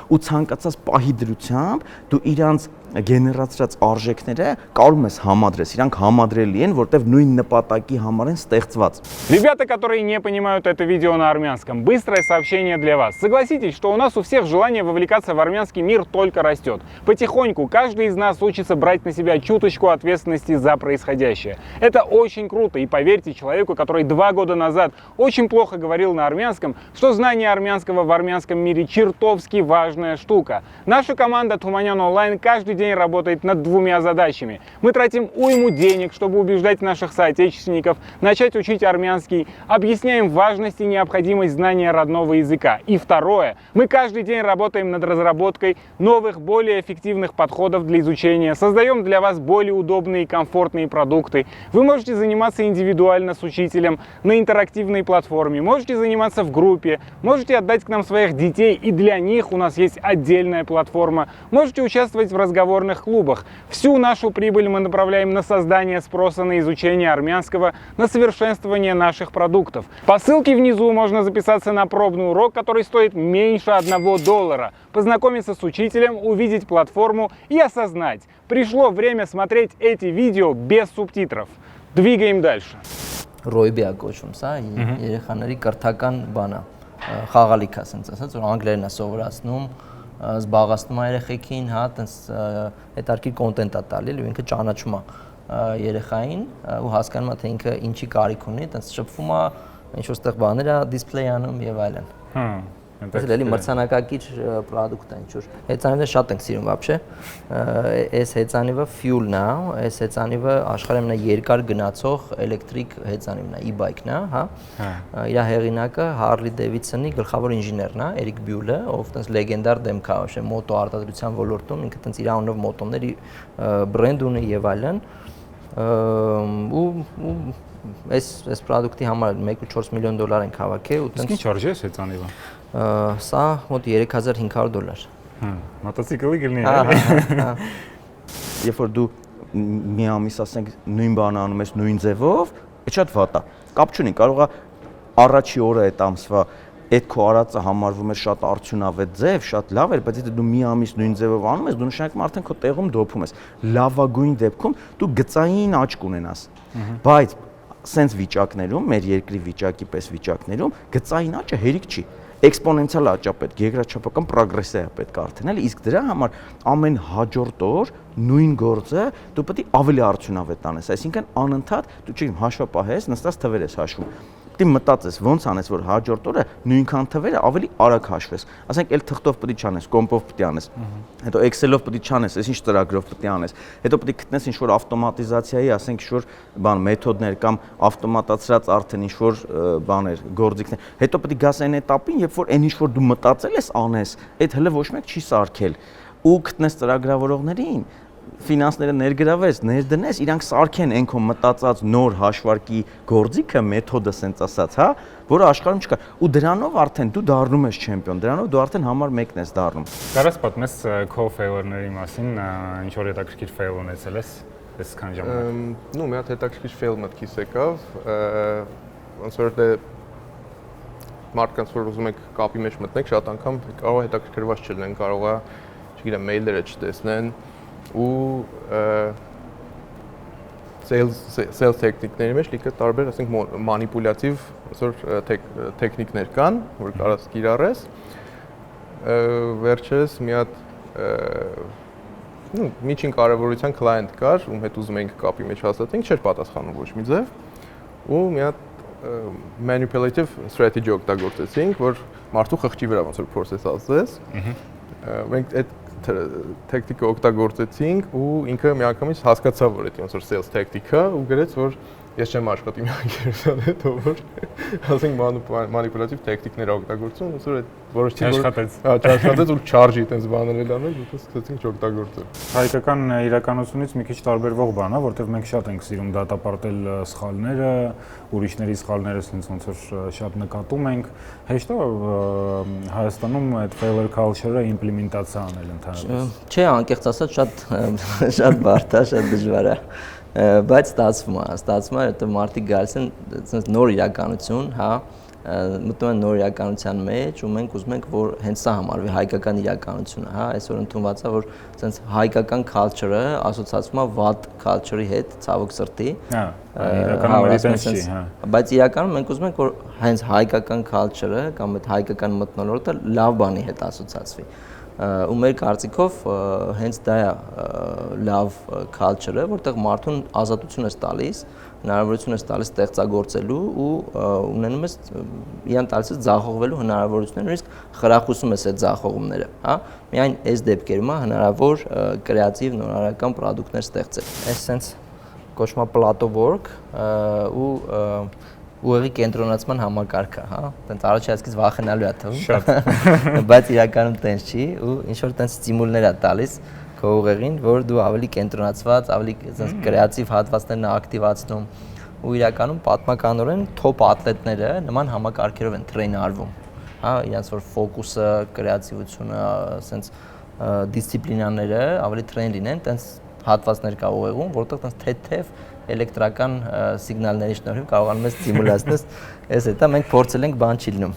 Ու ցանկացած պահի դրությամբ դու իրանց գեներացրած արժեքները կարող ես համադրես, իրանք համադրելի են, որտեվ նույն նպատակի համար են ստեղծված։ Ребята, которые не понимают это видео на армянском, быстрое сообщение для вас. Согласитесь, что у нас у всех желание вовлекаться в армянский мир только растет. Потихоньку каждый из нас учится брать на себя чуточку ответственности за происходящее. Это очень круто, и поверьте человеку, который 2 года назад очень плохо говорил на армянском, что знание армянского в армянском мире чертовски важная штука. Наша команда tumanyan.online каждый день работает над 2 задачами. Мы тратим уйму денег, чтобы убеждать наших соотечественников начать учить армянский, объясняем важность и необходимость знания родного языка. И второе, мы каждый день работаем над разработкой новых, более эффективных подходов для изучения, создаем для вас более удобные и комфортные продукты. Вы можете заниматься индивидуально с учителем на интерактивной платформе, можете заниматься в группе, можете отдать к нам своих детей, и для них у нас есть отдельная платформа, можете участвовать в разговорных клубах. Всю нашу прибыль мы направляем на создание спроса на изучение армянского, на совершенствование наших продуктов. По ссылке внизу можно записаться на пробный урок, который стоит меньше $1, познакомиться с учителем, увидеть платформу и осознать, пришло время смотреть эти видео без субтитров. Двигаем дальше. Ռոյբիա կոչվում սա, երեխաների կրթական բանա, խաղալիք ասենց ասած, որ անգլերեն է սովորացնում, զբաղացնում է երեխեքին, հա, տենց հետարքիր կոնտենտ է տալի, ու ինքը ճանաչում է երեխային ու հասկանում է թե ինքը ինչի կարիք ունի, տենց շփվում է, ինչ որ ստեղ բաներ է դիսպլեյ անում եւ այլն։ Էլի մրցանակակիր product է ինչ որ։ Հեծանիվը շատ ենք սիրում вообще։ Այս հեծանիվը fuel-ն է, այս հեծանիվը աշխարհում երկար գնացող էլեկտրիկ հեծանիվն է, e-bike-ն է, հա։ Իր հեղինակը Harley Davidson-ի գլխավոր ինժեներն է, Էրիկ Բյուլը, ով տես լեգենդար դեմք է, вообще մոտո արտադրության ոլորտում, ինքը տես իր անունով մոտոների բրենդ ունի եւ այլն։ Ու այս product-ի համար 1.4 միլիոն դոլար ենք հավաքել ու տես։ Ինչ շարժ է հեծանիվը։ Սա մոտ $3500։ Մոտոցիկլի գլնի է։ Երբ որ դու մի ամիս ասենք նույն բանը անում ես նույն ձևով, այդ շատ վատ է։ Կապ չունի, կարող է առաջի օրը այդ ամսվա այդ քո արածը համարվում է շատ արդյունավետ ձև, շատ լավ էր, բայց եթե դու մի ամիս նույն ձևով անում ես, դու նշանակում արդեն քո տեղում դոփում ես։ Լավագույն դեպքում դու գծային աճ կունենաս։ Բայց սենց վիճակներում, մեր երկրի վիճակի պես վիճակներում գծային աճը հերիք չի։ Էքսպոնենցիալ աճ է պետք, երկրաչափական պրոգրեսիա է պետք արդեն, իսկ դրա համար ամեն հաջորդ օր նույն գործը դու պետք է ավելի արդյունավետ անես, այսինքն անընդհատ դու չի հաշվապահես, նստած թվեր ես հաշվում։ Պետք է մտածես ոնց անես, որ հաջորդ օրը նույնքան թվերը ավելի արագ հաշվես։ Ասենք էլ թղթով պետք է չանես, կոմպով պետք է անես։ Հետո Excel-ով պետք է չանես, այսինչ ծրագրով պետք է անես։ Հետո պետք է գտնես ինչ-որ ավտոմատիզացիայի, ասենք ինչ-որ բան մեթոդներ կամ ավտոմատացրած արդեն ինչ-որ բաներ, գործիքներ։ Հետո պետք է գաս այն этаպին, երբ որ այն ինչ-որ դու մտածել ես անես, այդ հələ ոչ մեկ չի սարքել։ Ու գտնես ծրագրավորողներին, ֆինանսները ներգրավես, ներդնես, իրանք սարքեն այն քո մտածած նոր հաշվարկի գործիքը, մեթոդը սենց ասած, հա, որը աշխարհում չկա։ Ու դրանով արդեն դու դառնում ես չեմպիոն, դրանով դու արդեն համար 1-ն ես դառնում։ Կարաս պատմես քո failure-ների մասին, ինչ որ հետաքրքիր fail ունեցել ես այսքան ժամանակ։ Ну, մի հատ հետաքրքիր fail մտքիս եկավ, ոնց որ դե մարդկանց որ ուզում եք կապի մեջ մտնեք, շատ անգամ կարող է հետաքրքրված չլինեն, կարող է, չգիտեմ, մեյլերը չտեսնեն ու sales տեխնիկների մեջ լիքը տարբեր, ասենք մանիպուլյատիվ տեխնիկներ կան, որ կարաս կիրառես։ Վերջերս մի հատ միջին կարևորության կլայենտ կար, ում հետ ուզում էինք կապի մեջ հաստատենք, չէր պատասխանում ոչ մի ձև, ու մի հատ manipulative strategy օգտագործեցինք, որ մարդու խղճի վրա ոնց որ process ասես։ Մենք այդ տեխնիկը օգտագործեցինք ու ինքը միանգամից հասկացավ, որ դա ոնց որ sales տեխնիկա ու գրեց, որ ես չեմ աշխատի մի անկերության հետ, որ ասենք մանիպուլյատիվ տեխնիկներ օգտագործում, ոնց որ այդ որոշ չաշխատեց ու չարժի այտենց բաներ անել, ու սկսեցինք օգտագործել։ Հայկական իրականությունից մի քիչ տարբերվող բան է, որտեղ մենք շատ ենք սիրում դատապարտել սխալները, ուրիշների սխալները ոնց որ շատ նկատում ենք։ Հեշտ է Հայաստանում այդ failure culture-ը իմպլեմենտացիա անել ընդհանրապես։ Չէ, անկեղծ ասած շատ բարդ է, շատ դժվար է։ Բայց ստացվում է, että մարդիկ գալիս են այսպես նոր իրականություն, հա, մտնում են նոր իրականության մեջ ու մենք ուզում ենք որ հենց սա համարվի հայկական իրականությունը, հա, այսօր ընդունված է որ այսպես հայկական culture-ը ասոցացվում է վատ culture-ի հետ, ցավոք սրտի։ Հա, իրականում այդպես չի, հա։ Բայց իրականում մենք ուզում ենք որ հենց հայկական culture-ը կամ այդ հայկական մթնոլորտը լավ բանի հետ ասոցացվի։ Ու մեր կարծիքով հենց դա է լավ culture-ը, որտեղ մարդուն ազատություն է տալիս, հնարավորություն է տալիս ստեղծագործելու ու ունենում ես իրան տալիս է ձախողվելու հնարավորություններ, նույնիսկ խրախուսում ես այդ ձախողումները, հա։ Միայն այս դեպքերում է հնարավոր կրեատիվ նորարարական պրոդուկտներ ստեղծել։ Այս sense կոչվում է plateau work ու ուղղի կենտրոնացման համակարգը, հա, այտենց առաջ այսքից վախենալու է թվում։ Շատ։ Բայց իրականում տենց չի ու ինչ որ տենց ստիմուլներ է տալիս քո ուղեղին, որ դու ավելի կենտրոնացված, ավելի այտենց կրեատիվ հատվածներն ակտիվացնում ու իրականում պատմականորեն top ատլետները նման համակարգերով են տրեյն արվում, հա, իրենց որ ֆոկուսը, կրեատիվությունը, այտենց դիսցիպլինաները ավելի տրեյն լինեն, այտենց հատվածներ կա ուղեղում, որտեղ այտենց թեթև էլեկտրական սիգնալների շնորհիվ կարողանում ես ստիմուլացնես, այս հետո մենք փորձել ենք բան չի լինում,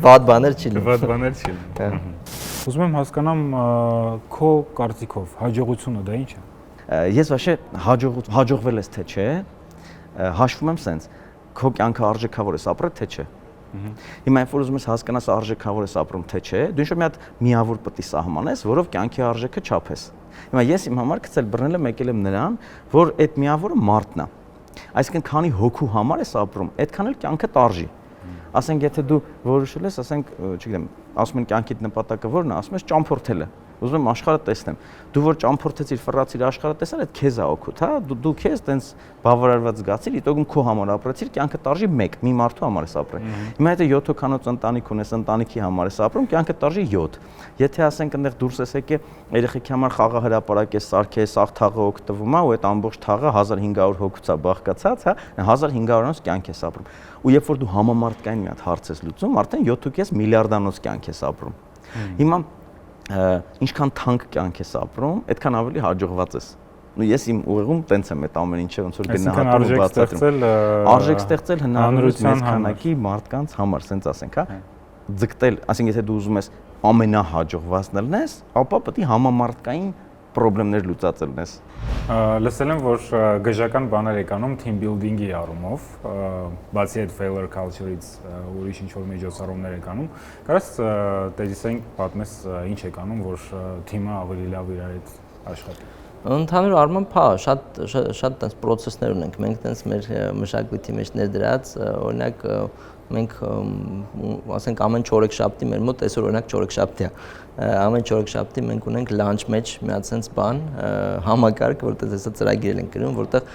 վատ բաներ չի լինում։ Վատ բաներ չի լինում։ Ուզում եմ հասկանամ քո կարծիքով հաջողությունը դա ինչ է։ Ես вообще հաջողվել ես թե չէ, հաշվում եմ սենց, քո կյանքը արժեքավոր ես ապրել թե չէ։ Հիմա երբ որ ուզում ես հասկանաս արժեքավոր ես ապրում թե չէ, դու ինչ-որ մի հատ միավոր պետք է սահմանես, որով կյանքի արժեքը չափես։ Հիմա ես իմ համար գցել բռնել եմ եկել եմ նրան, որ այդ միավորը մարդն է։ Այսինքն քանի հոգու համար ես ապրում, այդքան էլ կյանքը տարժի։ Ասենք եթե դու որոշել ես, ասենք, չգիտեմ, ասում են կյանքիդ նպատակը ո՞րն է, ասում ես ճամփորդելը։ Ուզում եմ աշխարհը տեսնեմ։ Դու որ ճամփորդեցիր, ֆռացիր աշխարհը տեսար, այդ քեզ է օգուտ, հա, դու քեզ տենց բավարարված զգացիր, իտոգում քո համար ապրեցիր, կյանքը տարժի 1, մի մարդու համար ես ապրել։ Հիմա եթե 7 հոգանոց ընտանիք ունես, ընտանիքի համար ես ապրում, կյանքը տարժի 7։ Եթե ասենք այնտեղ դուրս ես եկե, երեխեքի համար խաղահրապարակ ես սարքես, աղ թաղը օգտվում է, ու այդ ամբողջ թաղը 1500 հոգուց է բաղկացած, հա, 1500-անոց կյանք ես ապրում։ Ու երբ որ դու համամարտկային մի հատ հարց ես լուծում, արդեն 7.5 միլիարդանոց կյանք ես ապրում։ Հիմա ինչքան թանկ կյանք ես ապրում, այդքան ավելի հաջողված ես։ Ու ես իմ ուղեղում տենց եմ այդ ամեն ինչը ոնց որ գնահատում ու բացատրում։ Արժեք ստեղծել հնարավորություն մեծ քանակի մարդկանց համար, սենց ասենք, հա։ Ձգտել, ասենք եթե դու ուզում ես ամենահաջողվածն լինես, ապա պետք է համամարտկային պրոբլեմներ լուծածել ես։ Լսել եմ, որ գժական բաներ եք անում team building-ի առումով, բացի այդ failure culture-ից ուրիշ ինչ-որ միջոցառումներ եք անում, կարես տեզիսային պատմես ինչ եք անում, որ թիմը ավելի լավ իրար հետ աշխատի։ Ընդհանուր առմամբ, հա, շատ տես process-ներ ունենք, մենք տես մեր մշակույթի մեջ ներդրած, օրինակ մենք ասենք ամեն չորեքշաբթի մեր մոտ այսօր օրինակ չորեքշաբթի է, ամեն չորեքշաբթի մենք ունենք lunch մեջ մի հատ sense բան, համակարգ, որտեղ հեսա ծրագիրել ենք գրում, որտեղ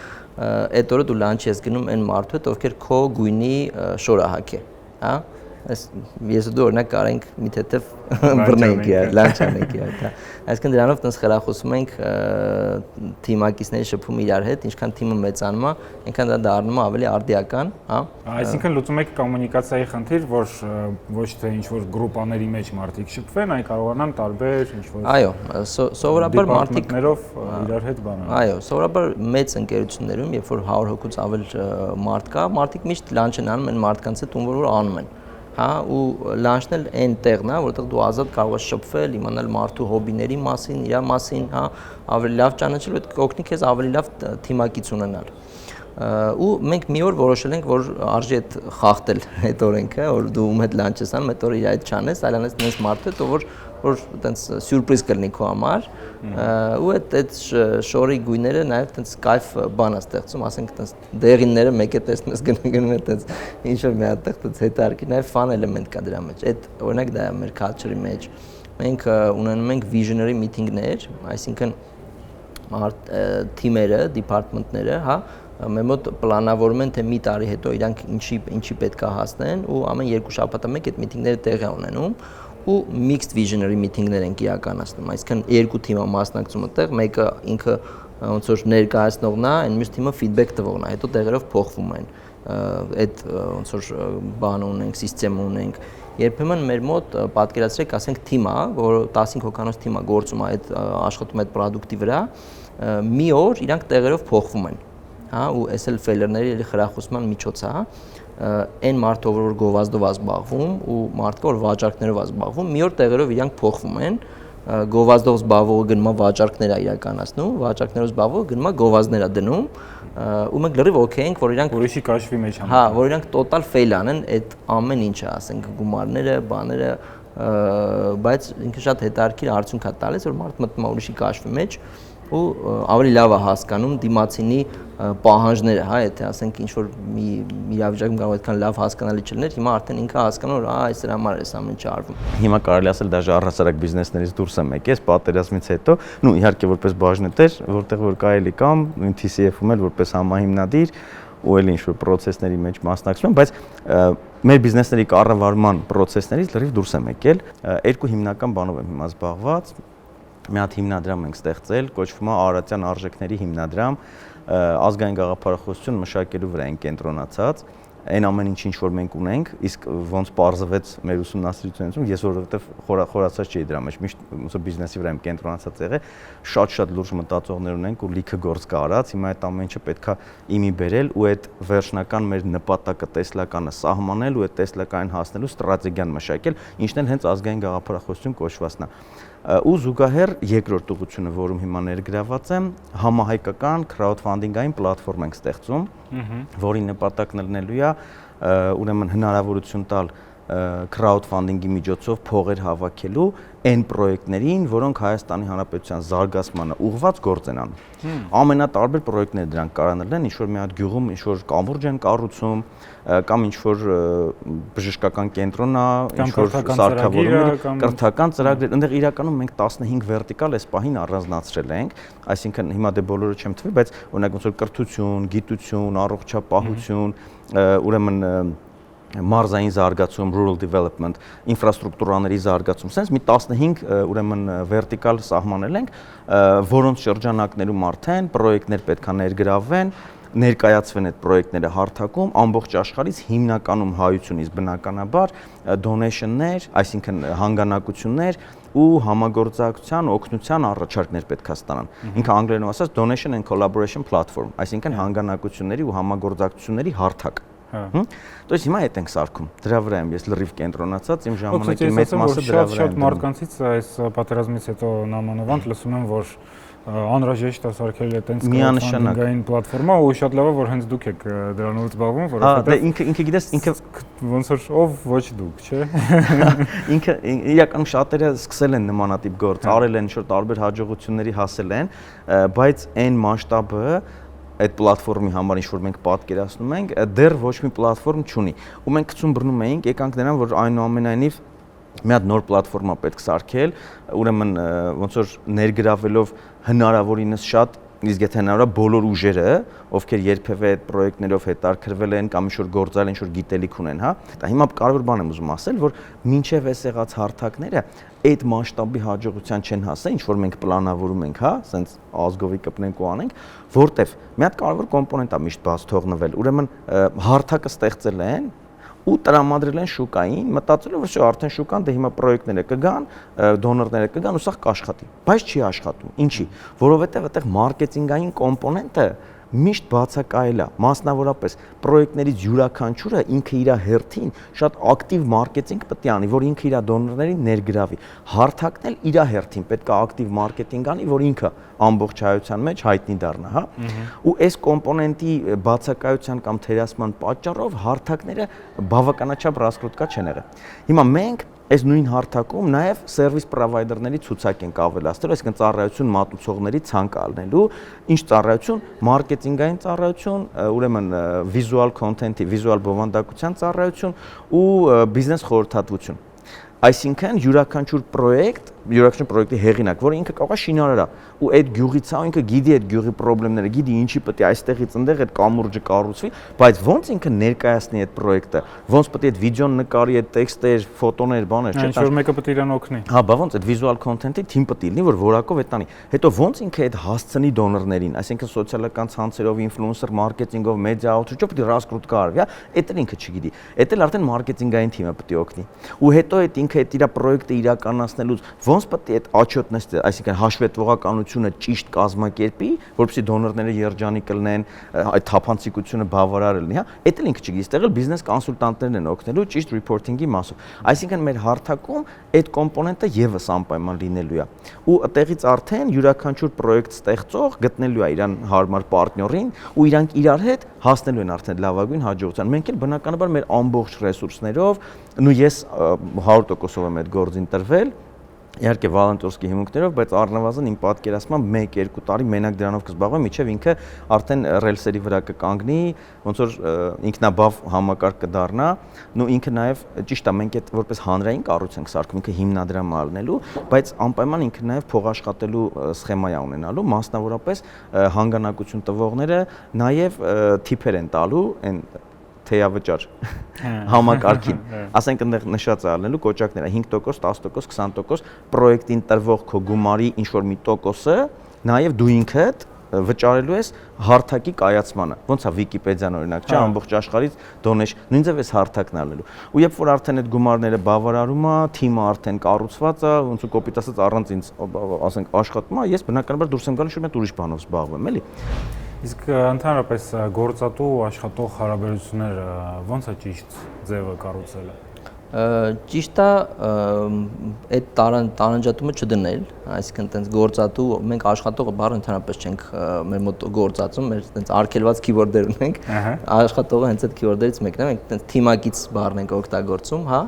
այդ օրը դու lunch ես գնում այն մարդու հետ, ովքեր քո գույնի շորահակ է, հա։ Ես դու օրինակ կարենք մի թեթև բռնենք իրար, lunch անենք իրար, հա։ Այսինքն դրանով տես խրախուսում ենք թիմակիցների շփումը իրար հետ, ինչքան թիմը մեծանում է, այնքան դա դառնում է ավելի արդիական, հա։ Այսինքն լուծում եք կոմունիկացիայի խնդիր, որ ոչ թե ինչ-որ գրուպաների մեջ մարդիկ շփվեն, այլ կարողանան տարբեր ինչ-որ Այո, սովորաբար մարդիկ իրար հետ բան անեն։ Այո, սովորաբար մեծ ընկերություններում, երբ որ 100 հոգուց ավել մարդ կա, մարդիկ միշտ lunch են անում այն մարդկանց հետ, ում որ անում են։ Հա, ու lunch-ն էլ այն տեղն է, որտեղ դու ազատ կարող ես շփվել, իմանալ մարդու հոբիների մասին, իր մասին, հա, ավելի լավ ճանաչել, այդ կօգնի քեզ ավելի լավ թիմակից ունենալ։ Ու մենք մի օր որոշել ենք, որ արժի այդ խախտել այդ օրենքը, որ դու ում հետ lunch ես անում, այդ օրը իր այդ չանես, այլ անես նենց մարդ հետ, որ այտենց սյուրպրիզ կլինի քո համար, ու այդ շորի գույները նաև այտենց կայֆ բան է ստեղծում, ասենք այտենց դեղինները մեկ է տեսնում ես գնում է այտենց ինչ որ մի հատ այտենց հետարքի, նաև ֆան էլեմենտ կա դրա մեջ։ Այդ օրինակ դա է մեր culture-ի մեջ։ Մենք ունենում ենք visionary meeting-ներ, այսինքն թիմերը, department-ները, հա, մեր մոտ պլանավորում են թե մի տարի հետո իրանք ինչի պետք է հասնեն ու ամեն 2 շաբաթը մեկ այդ միտինգները տեղի ունենում ու mixed visionary meeting-ներ ենք իրականացնում, այսինքն 2 թիմը մասնակցում այդտեղ, մեկը ինքը ոնց որ ներկայացնողն է, այն մյուս թիմը feedback տվողն է, հետո տեղերով փոխվում են, այդ ոնց որ բան ունենք, սիստեմ ունենք, երբեմն մեր մոտ պատկերացրեք, ասենք թիմ է, որ 15 հոգանոց թիմ է գործում է այդ աշխատում այդ product-ի վրա, մի օր իրանք տեղերով փոխվում են, հա, ու այս էլ failure-ների էլի խրախուսման միջոց է, այն մարդը, որ գովազդով է զբաղվում ու մարդը, որ վաճառքներով է զբաղվում, մի օր տեղերով իրանք փոխվում են, գովազդով զբաղվողը գնում է վաճառքներ է իրականացնում, վաճառքներով զբաղվողը գնում է գովազդներ է դնում, ու մենք լրիվ օքեյ ենք, որ իրանք ուրիշի կաշվի մեջ հա, որ իրանք տոտալ ֆեյլ անեն այդ ամեն ինչը, ասենք գումարները, բաները, բայց ինքը շատ հետաքրքիր արդյունք է տալիս, որ մարդը մտնում է ուրիշի կաշվի մեջ ու ավելի լավ է հասկանում դիմացինի պահանջները, հա, եթե ասենք ինչ որ մի իրավիճակում կարող այդքան լավ հասկանալի չլիներ, հիմա արդեն ինքը հասկանում որ այս դրա համար է ամեն ինչը արվում։ Հիմա կարելի ասել դաժե առհասարակ բիզնեսներից դուրս եմ եկել, պատերազմից հետո, նու իհարկե որպես բաժնետեր, որտեղ որ կարելի կամ TCF-ում էլ որպես համահիմնադիր ու էլ ինչ որ process-ների մեջ մասնակցում եմ, բայց մեր բիզնեսների կառավարման process-ներից լրիվ դուրս եմ եկել, 2 հիմնական բանով եմ հիմա զբաղված։ Մի հատ հիմնադրամ ենք ստեղծել, կոչվում է Արարատյան արժեքների հիմնադրամ, ազգային գաղափարախոսություն մշակելու վրա են կենտրոնացած, այն ամեն ինչ որ մենք ունենք, իսկ ոնց պարզվեց մեր ուսումնասիրությունից, ես որովհետև խորացած չէի դրա մեջ, միշտ ոնց բիզնեսի վրա եմ կենտրոնացած եղել, շատ լուրջ մտածողներ ունենք ու լիքը գործ կա արած, հիմա այդ ամեն ինչը պետքա իմի բերել ու այդ վերջնական մեր նպատակը տեսլականը սահմանել ու այդ տեսլականին հասնելու ստրատեգիան մշակել, ինչն էլ հենց ազգային գաղափարախոսություն կոչվածն է։ Ու զուգահեռ երկրորդ ուղղությունը, որում հիմա ներգրաված եմ, համահայկական crowdfunding-ային պլատֆորմ ենք ստեղծում, որի նպատակն լինելու է ուրեմն հնարավորություն տալ crowdfunding-ի միջոցով փողեր հավաքելու այն պրոյեկտներին, որոնք Հայաստանի Հանրապետության զարգացմանը ուղղված գործ են անում։ Ամենատարբեր պրոյեկտները դրանք կարողանալ են, ինչ որ մի հատ գյուղում ինչ որ կամուրջ են կառուցում, կամ ինչ որ բժշկական կենտրոն է, ինչ որ սարքավորումներ, կրթական ծրագրեր, այնտեղ իրականում մենք 15 վերտիկալ այս պահին առանձնացրել ենք, այսինքն հիմա դե բոլորը չեմ թվի, բայց օրինակ ոնց որ կրթություն, գիտություն, առողջապահություն, ուրեմն մարզային զարգացում, rural development, ինֆրաստրուկտուրաների զարգացում, sense մի 15 ուրեմն վերտիկալ սահմանել ենք, որոնց շրջանակներում արդեն պրոյեկտներ պետք է ներգրավվեն, ներկայացվեն այդ պրոյեկտները հարթակում, ամբողջ աշխարհից հիմնականում հայությունից բնականաբար donation-ներ, այսինքն հանգանակություններ ու համագործակցության, օգնության առաջարկներ պետք է ստանան։ Ինքը անգլերենով ասած donation and collaboration platform, այսինքն հանգանակությունների ու համագործակցությունների հարթակ։ То есть հիմա այդ ենք սարքում։ Դրա վրա եմ ես լրիվ կենտրոնացած, իմ ժամանակի մեծ մասը դրա վրա է։ Շատ մարդկանցից այս պատերազմից հետո նամանավանդ լսում եմ, որ անհրաժեշտ է սարքել այտենց crowdfunding-ային պլատֆորմա ու շատ լավ է որ հենց դուք եք դրանով զբաղվում, որովհետեւ ինքը գիտես, ինքը ոնց որ ով ոչ դուք, չէ։ Ինքը իրականում շատերը սկսել են նմանատիպ գործ, արել են ինչ-որ տարբեր հաջողությունների հասել են, բայց այն մասշտաբը այդ պլատֆորմի համար ինչ որ մենք պատկերացնում ենք, դեռ ոչ մի պլատֆորմ չունի։ Ու մենք գցում բռնում էինք, եկանք նրան, որ այնուամենայնիվ մի հատ նոր պլատֆորմա պետք սարքել, ուրեմն ոնց որ ներգրավելով հնարավորինս շատ, իսկ եթե հնարավոր է բոլոր ուժերը, ովքեր երբևէ այդ պրոյեկտներով հետաքրքրվել են կամ ինչ որ գործալ, ինչ որ գիտելիք ունեն, հա։ Դա հիմա կարևոր բան եմ ուզում ասել, որ մինչև այս եղած հարթակները այդ մասշտաբի հաջողության չեն հասել, ինչ որ մենք պլանավորում ենք, հա, ասենց ազգովի կպնենք ու անենք, որտեվ մի հատ կարևոր կոմպոնենտ է միշտ բաց թողնվել, ուրեմն հարթակը ստեղծել են ու տրամադրել են շուկային, մտածելով որ արդեն շուկան դե հիմա պրոյեկտները կգան, դոնորները կգան ու սա կաշխատի, բայց չի աշխատում։ Ինչի՞, որովհետև այդտեղ մարքեթինգային կոմպոնենտը միշտ բացակայել է, մասնավորապես պրոյեկտներից յուրաքանչյուրը ինքը իր հերթին շատ ակտիվ մարքեթինգ պետք է անի, որ ինքը իր դոնորներին ներգրավի։ Հարթակն էլ իր հերթին պետք է ակտիվ մարքեթինգ անի, որ ինքը ամբողջ հայության մեջ հայտնի դառնա, հա։ Ու այս կոմպոնենտի բացակայության կամ թերացման պատճառով հարթակները բավականաչափ ռասկրոտկա չեն եղել։ Հիմա մենք այս նույն հարթակում նաև սերվիս պրովայդերների ցուցակ ենք ավելացրել, այսինքն ծառայություն մատուցողների ցանկ ալնելու, ինչ ծառայություն, մարքեթինգային ծառայություն, ուրեմն վիզուալ քոնթենթի, վիզուալ բովանդակության ծառայություն ու բիզնես խորհրդատվություն։ Այսինքն յուրաքանչյուր պրոյեկտ յուրաքանչյուր պրոյեկտի հեղինակ, որը ինքը կարող է շինարար է, ու այդ գյուղից է, ինքը գիտի այդ գյուղի խնդիրները, գիտի ինչի պետք է այստեղից այնտեղ այդ կամուրջը կառուցվի, բայց ոնց ինքը ներկայացնի այդ պրոյեկտը, ոնց պետք է այդ վիդեոն նկարի, այդ տեքստեր, ֆոտոներ, բաներ, չէ՞, ինչ-որ մեկը պետք է իրան օգնի։ Հա, բա ոնց այդ վիզուալ քոնթենթի թիմ պետք է լինի, որ որակով այդ տանի։ Հետո ոնց ինքը այդ հասցնի դոնորներին, այսինքն սոցիալական ցանցերով, ինֆլուենսեր մարքեթինգով, մեդիա աութրիչով պետք է ռասկրուտ կարվի, հա, այդ էլ ինքը չգիտի։ Այդ էլ արդեն մարքեթինգային թիմը պետք է օգնի։ Ու հետո այդ ինքը այդ իր պրոյեկտը իրականացնելուց ոնց պետք է այդ աչոտնես, այսինքն հաշվետվողականությունը ճիշտ կազմակերպի, որպեսզի դոնորները երջանիկ լինեն, այդ թափանցիկությունը բավարար լինի, հա, այդ էլ ինքը չգիտի, այստեղ էլ բիզնես կոնսուլտանտներն են օգնելու ճիշտ ռիփորթինգի մասով։ Այսինքն մեր հարթակում այդ կոմպոնենտը եւս անպայման լինելու է։ Ու այդտեղից արդեն յուրաքանչյուր պրոյեկտ ստեղծող գտնելու է իրան հարմար պարտներին ու իրանք իրար հետ հասնելու են արդեն լավագույն հաջողության։ Մենք էլ բնականաբար մեր ամբողջ ռեսուրսներով, ու ես 100%-ով եմ այդ գործին տրվել, իհարկե վոլոնտերսկի հիմունքներով, բայց առնվազն իմ պատկերացմամբ 1-2 տարի մենակ դրանով կզբաղվեմ, մինչև ինքը արդեն ռելսերի վրա կկանգնի, ոնց որ ինքնաբավ համակարգ կդառնա, ու ինքը նաև ճիշտ է, մենք այդ որպես հանրային կառույց ենք սարքում, ինքը հիմնադրամ ալնելու, բայց անպայման ինքը նաև փողաշխատելու սխեմա է ունենալու, մասնավորապես հանգանակություն տվողները նաև թիփեր են տալու այն թեյավճար համակարգին, ասենք այնտեղ նշած է ալնելու կոճակները 5%, 10%, 20% պրոյեկտին տրվող քո գումարի ինչ-որ մի տոկոսը նաև դու ինքդ վճարելու ես հարթակի կայացմանը, ոնց է Վիկիպեդիան օրինակ, չէ, ամբողջ աշխարհից դոնեշ, նույնպես էս հարթակն ալնելու։ Ու երբ որ արդեն այդ գումարները բավարարում է, թիմը արդեն կառուցված է, ոնց ու կոպիտ ասած առանց ինձ, ասենք աշխատում է, ես բնականաբար դուրս եմ գալու շուտ ուրիշ բանով զբաղվեմ, էլի։ Իսկ ընդհանրապես գործատու աշխատող հարաբերությունները ոնց է ճիշտ ձևը կառուցելը։ Ճիշտ է այդ տարանջատումը չդնել, այսինքն տենց գործատու մենք աշխատողը բառը ընդհանրապես չենք մեր մոտ գործածում, մեր տենց արգելված քիվորդեր ունենք, աշխատողը հենց այդ քիվորդերից մեկն է, մենք տենց թիմակից բառն ենք օգտագործում, հա,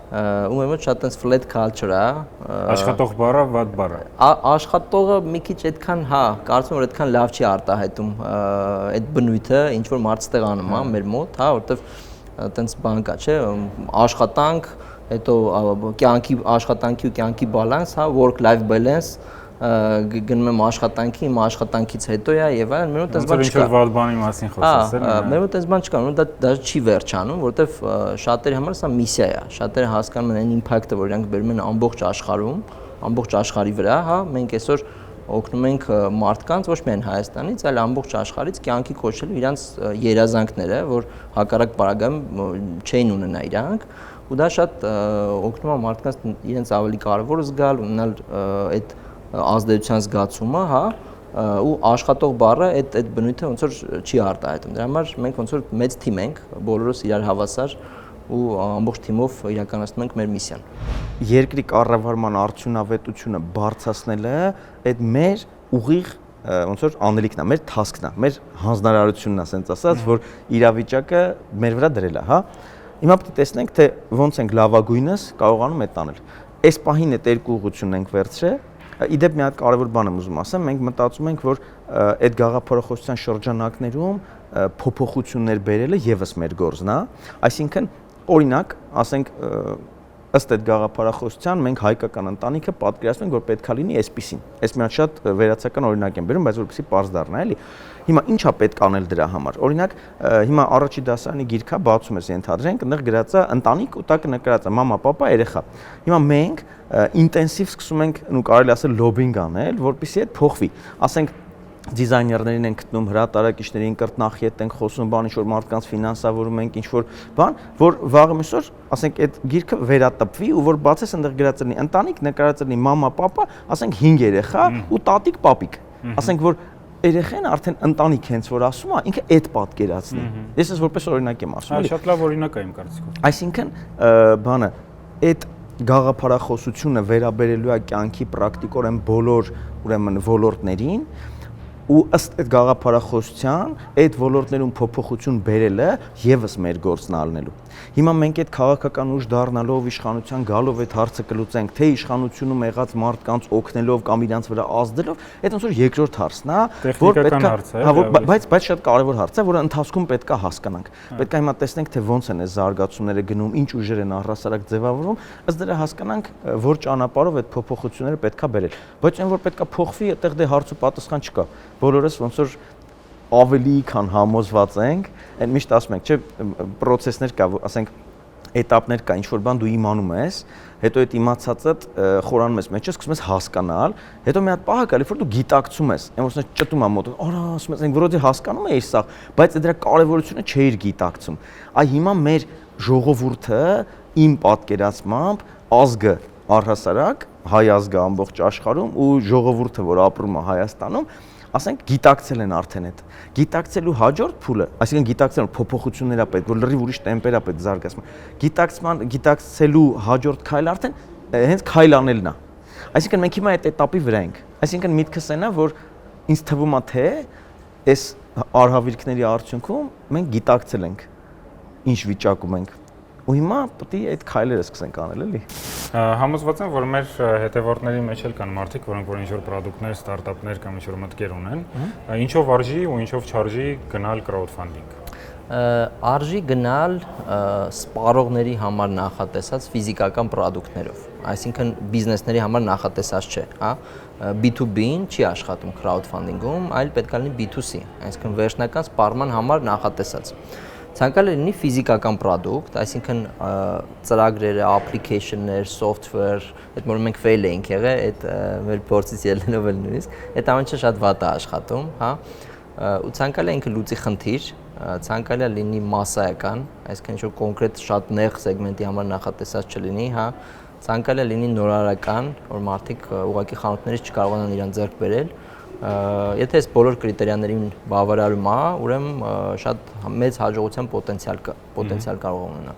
ու մեր մոտ շատ տենց flat culture է, աշխատող բառը վատ բառ է։ Աշխատողը մի քիչ այդքան, հա, կարծում եմ որ այդքան լավ չի արտահայտում այդ բնույթը, ինչ որ մարդը ստեղ անում է մեր մոտ, հա, որովհետև տենց բան կա, չէ, աշխատանք, հետո կյանքի աշխատանքի ու կյանքի բալանս, հա, work life balance, գնում եմ աշխատանքի, իմ աշխատանքից հետո է եւ այլն, մեր մոտ տես բան չկա։ Ինչ-որ վատ բանի մասին խոսես, էլի։ Մեր մոտ տես բան չկա, դա չի վերջանում, որովհետեւ շատերի համար սա միսիա է, շատերը հասկանում են այն իմպակտը, որ իրանք բերում են ամբողջ աշխարհում, ամբողջ աշխարհի վրա, հա, մենք այսօր օգնում ենք մարդկանց ոչ միայն Հայաստանից, այլ ամբողջ աշխարհից կյանքի կոչելու իրանց երազանքները, որ հակառակ պարագայում չէին ունենա իրանք, ու դա շատ օգնում է մարդկանց իրենց ավելի կարևոր զգալ, ունենալ այդ ազդեցության զգացումը, հա, ու աշխատող բառը այդ բնույթը ոնց որ չի արտահայտում։ Դրա համար մենք ոնց որ մեծ թիմ ենք, բոլորս իրար հավասար ու ամբողջ թիմով իրականացնում ենք մեր միսիան։ Երկրի կառավարման արդյունավետությունը բարձրացնելը այդ մեր ուղիղ ոնց որ անելիքն է, մեր task-ն է, մեր հանձնարարությունն է, ասենց ասած, որ իրավիճակը մեր վրա դրել է, հա։ Հիմա պետք է տեսնենք, թե ոնց ենք լավագույնս կարողանում այդ անել։ Այս պահին այդ երկու ուղղությունն ենք վերցրել։ Իդեպ մի հատ կարևոր բան եմ ուզում ասեմ, մենք մտածում ենք, որ այդ գաղափարախոսության շրջանակներում փոփոխություններ բերելը եւս մեր գործն է, այսինքն օրինակ, ասենք ըստ այդ գաղափարախոսության մենք հայկական ընտանիքը պատկերացնում ենք, որ պետքա լինի այսպիսին։ Այս մի հատ շատ վերացական օրինակ եմ բերում, բայց որպեսզի պարզ դառնա, էլի։ Հիմա ի՞նչ է պետք անել դրա համար։ Օրինակ, հիմա առաջի դասարանի գիրքա բացում ես ենթադրենք, այնտեղ գրած է ընտանիք ու տակը նկարած է մամա, պապա, երեխա։ Հիմա մենք ինտենսիվ սկսում ենք, ու կարելի ասել լոբինգ անել, որպեսզի այդ փոխվի։ Ասենք դիզայներներին են գտնում, հրատարակիչներին կրտնախիետ ենք խոսում, բան ինչ-որ մարդկանց ֆինանսավորում ենք, ինչ-որ բան, որ վաղը մյուսօր, ասենք այդ գիրքը վերատպվի ու որ բացես այնտեղ գրած լինի ընտանիք, նկարած լինի մամա, պապա, ասենք 5 երեխա ու տատիկ, պապիկ։ Ասենք որ երեխան արդեն ընտանիք հենց որ ասում է, ինքը այդ պատկերացնի։ Ես ես որպես օրինակ եմ ասում, էլի։ Շատ լավ օրինակ է իմ կարծիքով։ Այսինքն, բանը այդ գաղափարախոսությունը վերաբերելու է կյանքի պրակտիկորեն բոլոր ուրեմն ոլորտներին, ու ըստ այդ գաղափարախոսության այդ ոլորտներում փոփոխություն բերելը եւս մեր գործն ալնելու։ Հիմա մենք այդ քաղաքական ուժ դառնալով իշխանության գալով այդ հարցը կլուծենք, թե իշխանությունում եղած մարդկանց օգնելով կամ իրancs վրա ազդելով, այդ ոնց որ երկրորդ հարցն է, որ պետք է, բայց շատ կարևոր հարց է, որը ընթացքում պետք է հասկանանք։ Պետք է հիմա տեսնենք, թե ոնց են այս զարգացումները գնում, ինչ ուժեր են առհասարակ ձևավորվում, ըստ դրա հասկանանք, որ ճանապարհով այդ փոփոխությունները պետք է բերել։ Բայց այն որ պետք է փոխվի, այդտեղ դե հարց ու պատասխան չկա։ Բոլորս ոնց որ ավելի քան համոզված ենք, այն միշտ ասում ենք, չէ, process-ներ կա, ասենք էտապներ կա, ինչ որ բան դու իմանում ես, հետո այդ իմացածդ խորանում ես մեջը, սկսում ես հասկանալ, հետո մի հատ պահ կա, երբ որ դու գիտակցում ես, այն որ ճտում է մոտ, արա, ասում ես, այն որոդի հասկանում ես սա, բայց դրա կարևորությունը չէիր գիտակցում։ Այ հիմա մեր ժողովուրդը իմ պատկերացմամբ ազգը առհասարակ, հայ ազգը ամբողջ աշխարհում ու ժողովուրդը, որ ապրում է Հայաստանում, ասենք գիտակցել են արդեն այդ։ Գիտակցելու հաջորդ փուլը, այսինքն գիտակցելու փոփոխություններ է պետք, որ լրիվ ուրիշ տեմպեր է պետք զարգացման։ Գիտակցելու հաջորդ քայլը արդեն հենց քայլ անելն է։ Այսինքն մենք հիմա այդ էտապի վրա ենք։ Այսինքն միտքս այն է, որ ինձ թվում է թե այս արհավիրքների արդյունքում մենք գիտակցել ենք ինչ վիճակում ենք։ Ու հիմա պետք է այդ քայլերը սկսենք անել, էլի։ Համոզված եմ, որ մեր հետևորդների մեջ էլ կան մարդիկ, որոնք որ ինչ-որ պրոդուկտներ, ստարտափներ կամ ինչ-որ մտքեր ունեն, ինչով արժի ու ինչով չարժի գնալ crowdfunding։ Արժի գնալ սպառողների համար նախատեսած ֆիզիկական պրոդուկտներով, այսինքն բիզնեսների համար նախատեսած չէ, հա, B2B-ին չի աշխատում crowdfunding-ում, այլ պետք է լինի B2C, այսինքն վերջնական սպառման համար նախատեսած։ Ցանկալի լինի ֆիզիկական պրոդուկտ, այսինքն ծրագրերը, application-ներ, software, այդ որ մենք fail էինք եղել, այդ մեր փորձից ելնելով էլ նույնիսկ, այդ ամենը շատ վատ է աշխատում, հա, ու ցանկալի է ինքը լուծի խնդիր, ցանկալի է լինի մասսայական, այսինքն ինչ-որ կոնկրետ շատ նեղ սեգմենտի համար նախատեսած չլինի, հա, ցանկալի է լինի նորարարական, որ մարդիկ ուղղակի խանութներից չկարողանան իրան ձեռք բերել։ Եթե այս բոլոր կրիտերիաներին բավարարում է, ուրեմն շատ մեծ հաջողության պոտենցիալ կարող ունենա։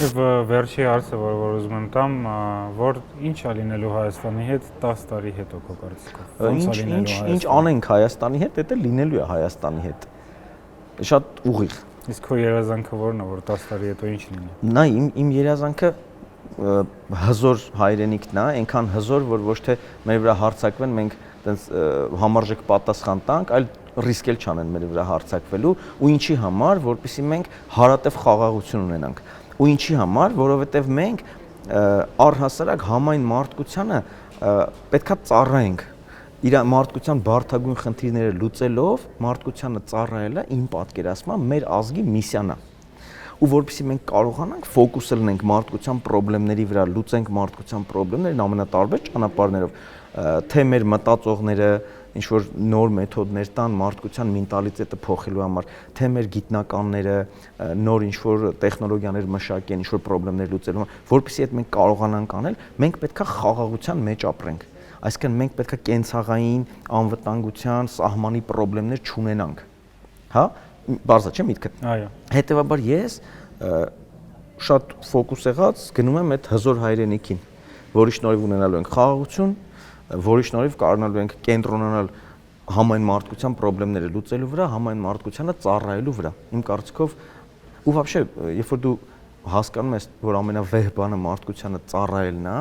Եվ վերջի հարցը, որ ուզում եմ տամ, որ ինչ է լինելու Հայաստանի հետ 10 տարի հետո քո կարծիքով։ Ինչ անենք Հայաստանի հետ, դա լինելու է Հայաստանի հետ։ Շատ ուղիղ։ Իսկ քո երազանքը ո՞րն է, որ 10 տարի հետո ինչ լինի։ Նա իմ երազանքը հզոր հայրենիքն է, այնքան հզոր, որ ոչ թե մեր վրա հարձակվեն, մենք այտենց համարժեք պատասխան տանք, այլ ռիսկել չանեն մեր վրա հարձակվելու, ու ինչի համար, որպեսզի մենք հարատև խաղաղություն ունենանք։ Ու ինչի համար, որովհետև մենք առհասարակ համայն մարդկությանը պետքա ծառայենք։ Իր մարդկության բարդագույն խնդիրները լուծելով, մարդկությանը ծառայելը իմ պատկերացմամբ մեր ազգի միսիան է։ Ու որպեսզի մենք կարողանանք ֆոկուսել լինենք մարդկության խնդիրների վրա, լուծենք մարդկության խնդիրներն ամենատարբեր ճանապարհներով, թե մեր մտածողները ինչ-որ նոր մեթոդներ տան մարդկության մենտալիտետը փոխելու համար, թե մեր գիտնականները նոր ինչ-որ տեխնոլոգիաներ մշակեն, ինչ-որ խնդիրներ լուծելու համար, որպեսզի այդ մենք կարողանանք անել, մենք պետքա խաղաղության մեջ ապրենք։ Այսինքն մենք պետքա կենցաղային անվտանգության սահմանի խնդիրներ չունենանք։ Հա, բարձր չէ միտքը։ Այո։ Հետևաբար ես շատ ֆոկուս եղած գնում եմ այդ հզոր հայրենիքին, որի շնորհիվ ունենալու ենք խաղաղություն, որի շնորհիվ կարողանալու ենք կենտրոնանալ համայն մարդկության խնդիրները լուծելու վրա, համայն մարդկությանը ծառայելու վրա։ Իմ կարծիքով ու вообще, երբ որ դու հասկանում ես, որ ամենավեհ բանը մարդկությանը ծառայելն է,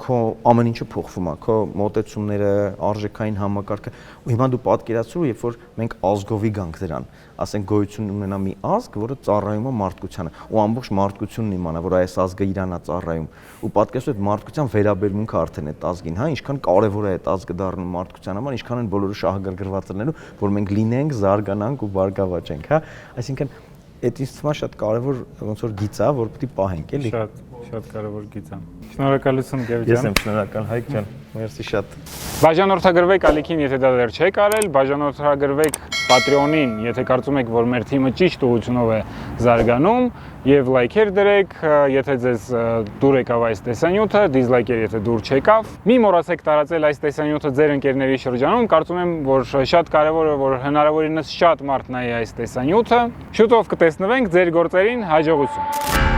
քո ամեն ինչը փոխվում է, քո մոտեցումները, արժեքային համակարգը, ու հիմա դու պատկերացրու, երբ որ մենք ազգովի գանք դրան, ասենք գոյություն ունենա մի ազգ, որը ծառայում է մարդկությանը, ու ամբողջ մարդկությունն իմանա, որ այս ազգը իրան է ծառայում, ու պատկերացրու այդ մարդկության վերաբերմունքը արդեն այդ ազգին, հա, ինչքան կարևոր է այդ ազգը դառնում մարդկության համար, ինչքան են բոլորը շահագրգռված լինելու, որ մենք լինենք, զարգանանք ու բարգավաճենք, հա, այսինքն այդ ինձ թվում է շատ կարևոր ոնց որ գիծ է, որ պետք է պահենք, էլի։ Շատ կարևոր գիծ է։ Շնորհակալություն Գևորգ ջան։ Ես եմ շնորհակալ Հայկ ջան։ Մերսի շատ։ Բաժանորդագրվեք ալիքին, եթե դա դեռ չեք արել, բաժանորդագրվեք Patreon-ին, եթե կարծում եք, որ մեր թիմը ճիշտ ուղղությունով է զարգանում, եւ լայքեր դրեք, եթե ձեզ դուր եկավ այս տեսանյութը, դիզլայքեր, եթե դուր չեկավ։ Մի մոռացեք տարածել այս տեսանյութը ձեր ընկերների շրջանում, կարծում եմ, որ շատ կարևոր է, որ հնարավորինս շատ մարդ նայի այս տեսանյութը։ Շուտով կտեսնվենք, ձեր գործերին հաջողություն։